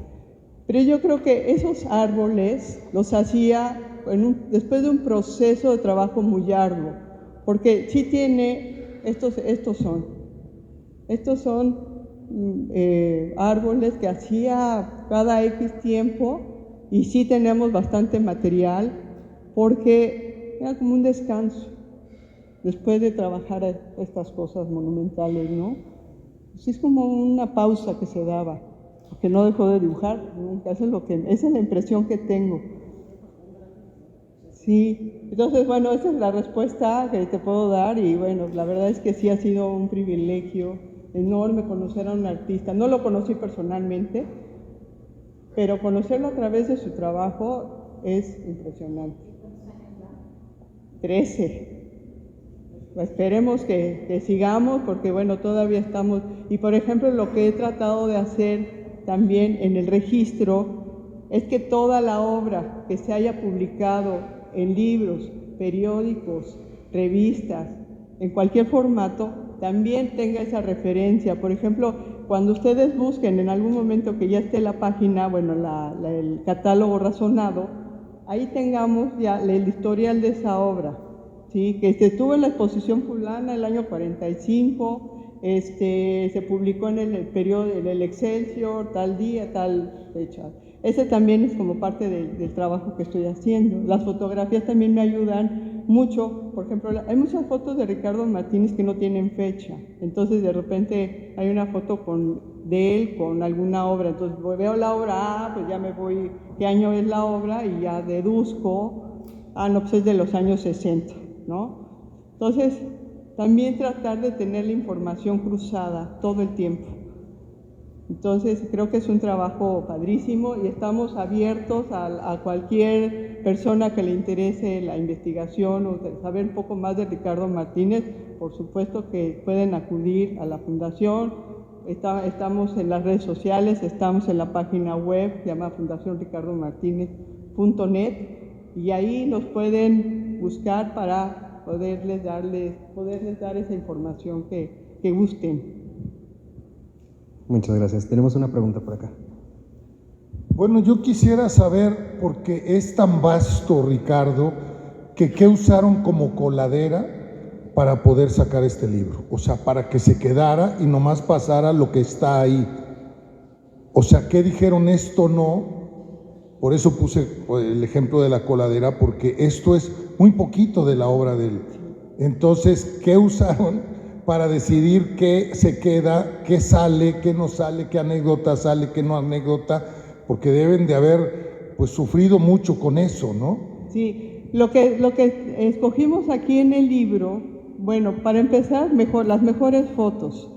pero yo creo que esos árboles los hacía después de un proceso de trabajo muy arduo, porque sí tiene, estos son árboles que hacía cada X tiempo, y sí tenemos bastante material porque era como un descanso después de trabajar estas cosas monumentales, ¿no? Sí, es como una pausa que se daba, porque no dejó de dibujar nunca, esa es la impresión que tengo. Sí, entonces bueno, esa es la respuesta que te puedo dar, y bueno, la verdad es que sí ha sido un privilegio enorme conocer a un artista. No lo conocí personalmente, pero conocerlo a través de su trabajo es impresionante. 13. Esperemos que sigamos, porque bueno, todavía estamos, y por ejemplo lo que he tratado de hacer también en el registro es que toda la obra que se haya publicado en libros, periódicos, revistas, en cualquier formato, también tenga esa referencia. Por ejemplo, cuando ustedes busquen en algún momento que ya esté la página, bueno, el catálogo razonado, ahí tengamos ya el historial de esa obra, ¿sí? Que estuvo en la exposición fulana el año 45, se publicó en el periódico, en el Excelsior, tal día, tal fecha. Ese también es como parte del trabajo que estoy haciendo. Las fotografías también me ayudan mucho. Por ejemplo, hay muchas fotos de Ricardo Martínez que no tienen fecha. Entonces, de repente hay una foto de él con alguna obra. Entonces, veo la obra, pues ya me voy, qué año es la obra, y ya deduzco, no, pues es de los años 60, ¿no? Entonces, también tratar de tener la información cruzada todo el tiempo. Entonces, creo que es un trabajo padrísimo, y estamos abiertos a cualquier persona que le interese la investigación o saber un poco más de Ricardo Martínez. Por supuesto que pueden acudir a la fundación. Estamos en las redes sociales, estamos en la página web, se llama fundacionricardomartinez.net, y ahí nos pueden buscar para poderles dar esa información que gusten. Muchas gracias. Tenemos una pregunta por acá. Bueno, yo quisiera saber, porque es tan vasto, Ricardo, que qué usaron como coladera para poder sacar este libro. O sea, para que se quedara y nomás pasara lo que está ahí. O sea, ¿qué dijeron? Esto no. Por eso puse el ejemplo de la coladera, porque esto es muy poquito de la obra de él. Entonces, ¿qué usaron para decidir qué se queda, qué sale, qué no sale, qué anécdota sale, qué no anécdota? Porque deben de haber pues sufrido mucho con eso, ¿no? Sí, lo que escogimos aquí en el libro, bueno, para empezar, las mejores fotos,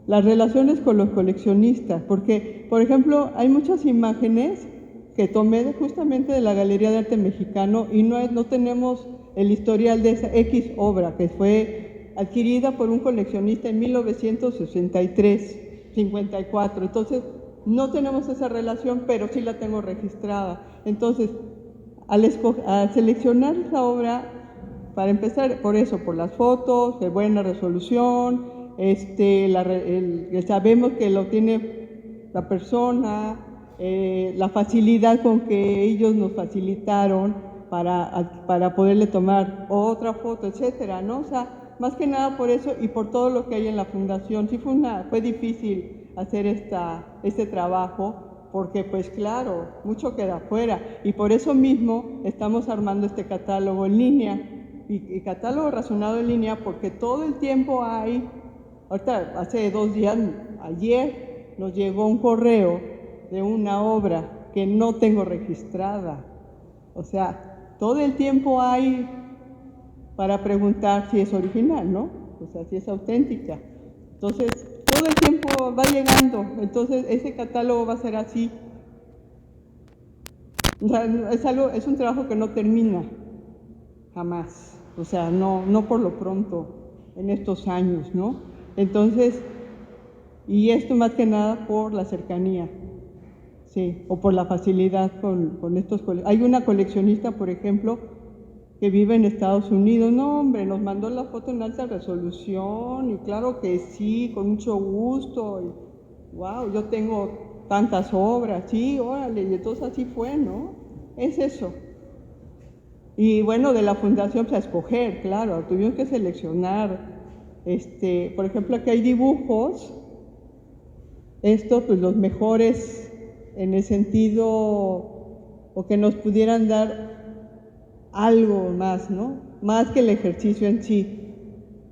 las relaciones con los coleccionistas, porque, por ejemplo, hay muchas imágenes que tomé justamente de la Galería de Arte Mexicano, y no tenemos el historial de esa X obra que fue adquirida por un coleccionista en 1963, 54. Entonces, no tenemos esa relación, pero sí la tengo registrada. Entonces, al seleccionar esa obra, para empezar, por las fotos de buena resolución, sabemos que lo tiene la persona, la facilidad con que ellos nos facilitaron para poderle tomar otra foto, etcétera, ¿no? O sea, más que nada por eso y por todo lo que hay en la fundación. Sí fue difícil hacer este trabajo, porque pues claro, mucho queda afuera, y por eso mismo estamos armando este catálogo en línea, y catálogo razonado en línea, porque todo el tiempo hay, ahorita hace 2 días, ayer nos llegó un correo de una obra que no tengo registrada. O sea, todo el tiempo hay para preguntar si es original, ¿no? O sea, si es auténtica. Entonces, todo el tiempo va llegando. Entonces, ese catálogo va a ser así. O sea, es un trabajo que no termina. jamás. O sea, no por lo pronto en estos años, ¿no? Entonces, y esto más que nada por la cercanía, sí, o por la facilidad con estos coleccionistas. Hay una coleccionista, por ejemplo, que vive en Estados Unidos. No, hombre, nos mandó la foto en alta resolución y claro que sí, con mucho gusto. Y, wow, yo tengo tantas obras, sí, órale, y entonces así fue, ¿no? Es eso. Y bueno, de la fundación, pues a escoger, claro, tuvimos que seleccionar. Por ejemplo, aquí hay dibujos, estos, pues los mejores en el sentido, o que nos pudieran dar algo más, ¿no? Más que el ejercicio en sí.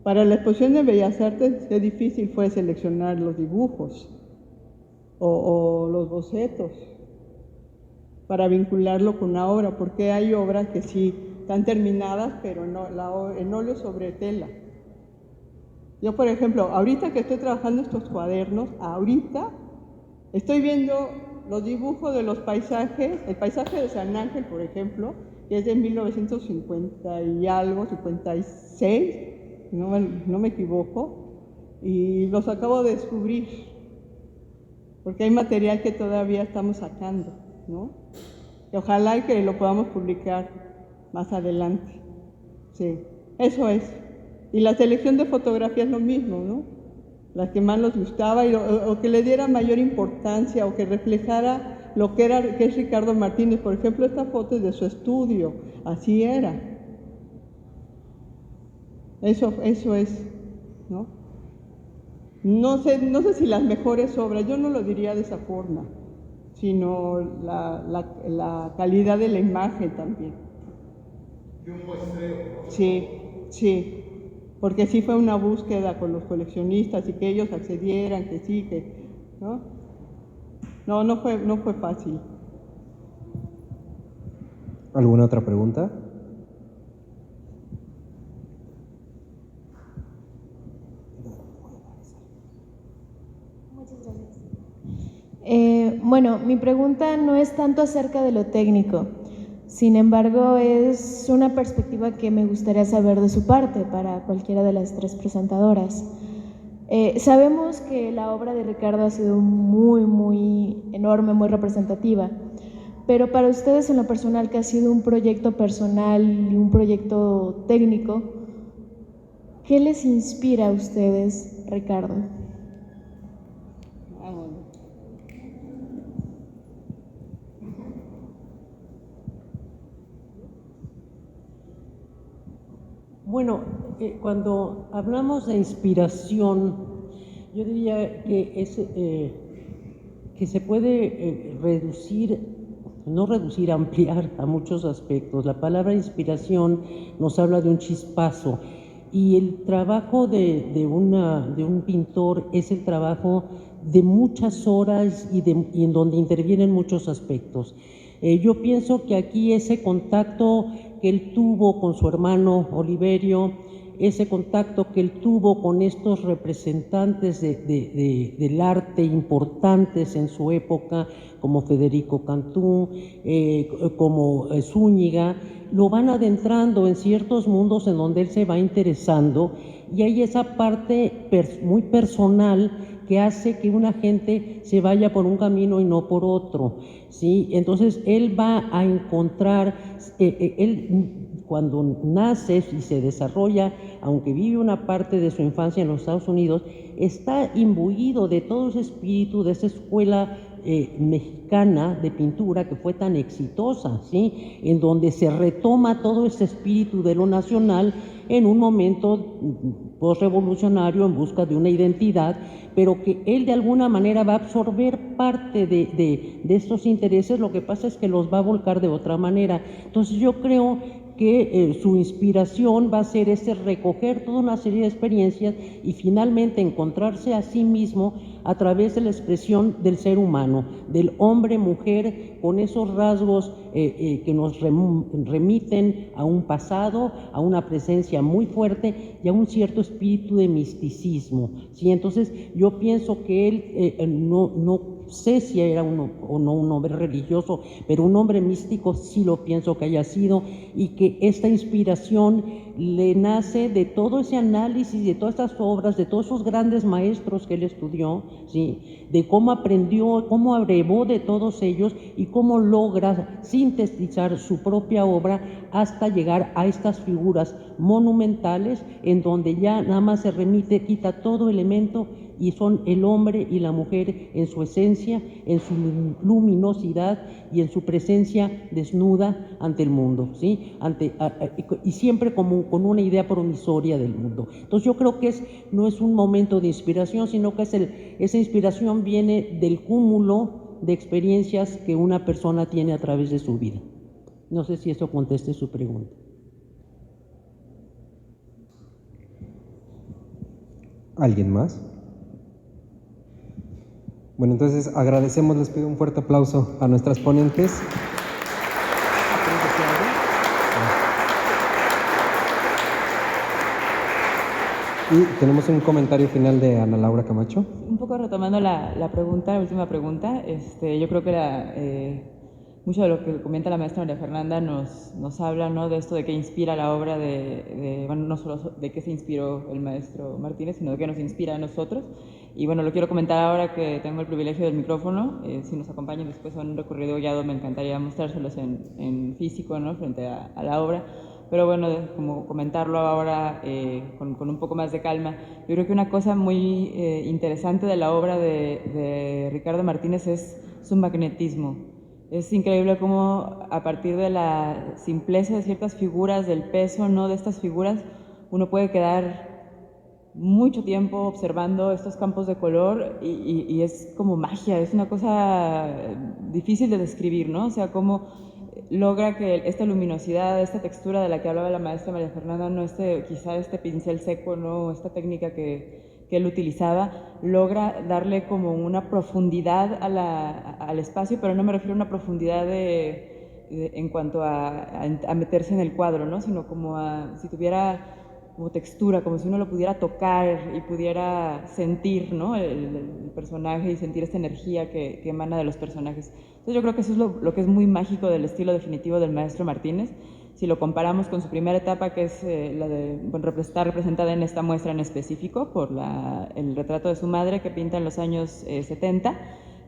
Para la exposición de Bellas Artes, qué difícil fue seleccionar los dibujos o los bocetos para vincularlo con una obra, porque hay obras que sí están terminadas, pero no, en óleo sobre tela. Yo, por ejemplo, ahorita que estoy trabajando estos cuadernos, ahorita estoy viendo los dibujos de los paisajes, el paisaje de San Ángel, por ejemplo, que es de 1950 y algo, 56, no me equivoco, y los acabo de descubrir, porque hay material que todavía estamos sacando, ¿no? Y ojalá y que lo podamos publicar más adelante. Sí, eso es. Y la selección de fotografías lo mismo, ¿no? Las que más nos gustaba o que le diera mayor importancia o que reflejara lo que es Ricardo Martínez. Por ejemplo, esta foto es de su estudio, así era. Eso es, ¿no? No sé si las mejores obras, yo no lo diría de esa forma, sino la calidad de la imagen también. Y un muestreo, ¿no? Sí, porque sí fue una búsqueda con los coleccionistas y que ellos accedieran, que sí, que, ¿no? No fue fácil. ¿Alguna otra pregunta? Muchas gracias. Bueno, mi pregunta no es tanto acerca de lo técnico, sin embargo es una perspectiva que me gustaría saber de su parte para cualquiera de las tres presentadoras. Sabemos que la obra de Ricardo ha sido muy enorme, muy representativa, pero para ustedes en lo personal, que ha sido un proyecto personal y un proyecto técnico, ¿qué les inspira a ustedes, Ricardo? Bueno, cuando hablamos de inspiración, yo diría que se puede ampliar a muchos aspectos. La palabra inspiración nos habla de un chispazo y el trabajo de un pintor es el trabajo de muchas horas y en donde intervienen muchos aspectos. Yo pienso que aquí ese contacto que él tuvo con su hermano Oliverio, ese contacto que él tuvo con estos representantes del arte importantes en su época, como Federico Cantú, como Zúñiga, lo van adentrando en ciertos mundos en donde él se va interesando, y hay esa parte muy personal que hace que una gente se vaya por un camino y no por otro, ¿sí? Entonces él va a encontrar, él cuando nace y se desarrolla, aunque vive una parte de su infancia en los Estados Unidos, está imbuido de todo ese espíritu de esa escuela mexicana de pintura que fue tan exitosa, ¿sí? En donde se retoma todo ese espíritu de lo nacional en un momento postrevolucionario en busca de una identidad, pero que él de alguna manera va a absorber parte de estos intereses. Lo que pasa es que los va a volcar de otra manera. Entonces yo creo que su inspiración va a ser recoger toda una serie de experiencias y finalmente encontrarse a sí mismo a través de la expresión del ser humano, del hombre-mujer, con esos rasgos que nos remiten a un pasado, a una presencia muy fuerte y a un cierto espíritu de misticismo, ¿sí? Entonces yo pienso que él no sé si era o no un hombre religioso, pero un hombre místico sí lo pienso que haya sido, y que esta inspiración le nace de todo ese análisis, de todas estas obras, de todos esos grandes maestros que él estudió, ¿sí? De cómo aprendió, cómo abrevó de todos ellos y cómo logra sintetizar su propia obra hasta llegar a estas figuras monumentales en donde ya nada más se remite, quita todo elemento y son el hombre y la mujer en su esencia, en su luminosidad y en su presencia desnuda ante el mundo, ¿sí? Y siempre como con una idea promisoria del mundo. Entonces yo creo que no es un momento de inspiración, sino que esa inspiración viene del cúmulo de experiencias que una persona tiene a través de su vida. No sé si eso conteste su pregunta. ¿Alguien más? Bueno, entonces agradecemos, les pido un fuerte aplauso a nuestras ponentes. Y tenemos un comentario final de Ana Laura Camacho. Un poco retomando la última pregunta, yo creo que mucho de lo que comenta la maestra María Fernanda nos habla, ¿no?, de esto de qué inspira la obra, bueno, no solo de qué se inspiró el maestro Martínez, sino de qué nos inspira a nosotros. Y bueno, lo quiero comentar ahora que tengo el privilegio del micrófono. Si nos acompañan después a un recorrido guiado, me encantaría mostrárselos en físico, ¿no?, frente a la obra. Pero bueno, como comentarlo ahora con un poco más de calma, yo creo que una cosa muy interesante de la obra de Ricardo Martínez es su magnetismo. Es increíble cómo a partir de la simpleza de ciertas figuras, del peso, ¿no?, de estas figuras, uno puede quedar mucho tiempo observando estos campos de color y es como magia, es una cosa difícil de describir, ¿no? O sea, cómo logra que esta luminosidad, esta textura de la que hablaba la maestra María Fernanda, no quizá este pincel seco, no esta técnica que él utilizaba, logra darle como una profundidad al espacio, pero no me refiero a una profundidad en cuanto a meterse en el cuadro, ¿no?, sino como si tuviera como textura, como si uno lo pudiera tocar y pudiera sentir, ¿no?, el personaje y sentir esta energía que emana de los personajes. Entonces yo creo que eso es lo que es muy mágico del estilo definitivo del maestro Martínez. Si lo comparamos con su primera etapa, que es la de está representada en esta muestra en específico por el retrato de su madre que pinta en los años 70,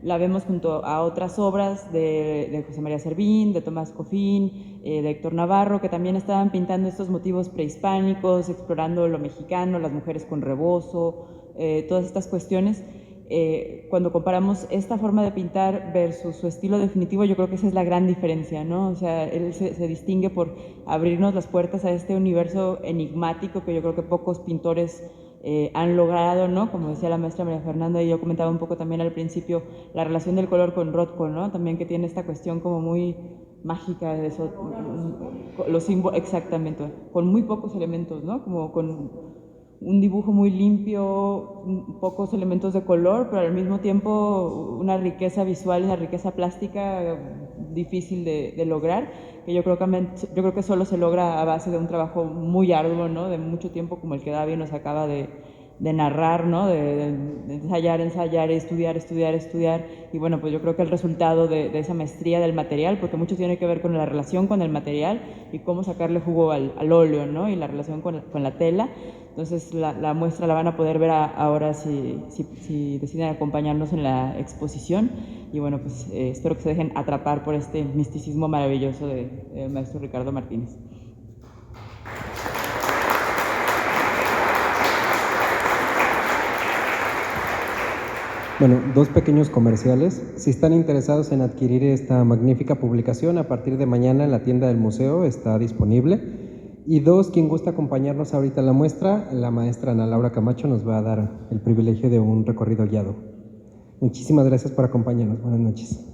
la vemos junto a otras obras de José María Servín, de Tomás Cofín, de Héctor Navarro, que también estaban pintando estos motivos prehispánicos, explorando lo mexicano, las mujeres con rebozo, todas estas cuestiones. Cuando comparamos esta forma de pintar versus su estilo definitivo, yo creo que esa es la gran diferencia, ¿no? O sea, él se distingue por abrirnos las puertas a este universo enigmático que yo creo que pocos pintores han logrado, ¿no? Como decía la maestra María Fernanda, y yo comentaba un poco también al principio, la relación del color con Rothko, ¿no? También que tiene esta cuestión como muy mágica de eso, los símbolos, exactamente, con muy pocos elementos, ¿no? Como con un dibujo muy limpio, pocos elementos de color, pero al mismo tiempo una riqueza visual, una riqueza plástica difícil de lograr, que yo creo que solo se logra a base de un trabajo muy arduo, ¿no?, de mucho tiempo, como el que David nos acaba de narrar, ¿no?, de ensayar, estudiar, y bueno, pues yo creo que el resultado de esa maestría del material, porque mucho tiene que ver con la relación con el material y cómo sacarle jugo al óleo, ¿no?, y la relación con la tela. Entonces la muestra la van a poder ver ahora si deciden acompañarnos en la exposición, y bueno, pues espero que se dejen atrapar por este misticismo maravilloso del maestro Ricardo Martínez. Bueno, dos pequeños comerciales. Si están interesados en adquirir esta magnífica publicación, a partir de mañana en la tienda del museo está disponible. Y dos, quien gusta acompañarnos ahorita a la muestra, la maestra Ana Laura Camacho nos va a dar el privilegio de un recorrido guiado. Muchísimas gracias por acompañarnos. Buenas noches.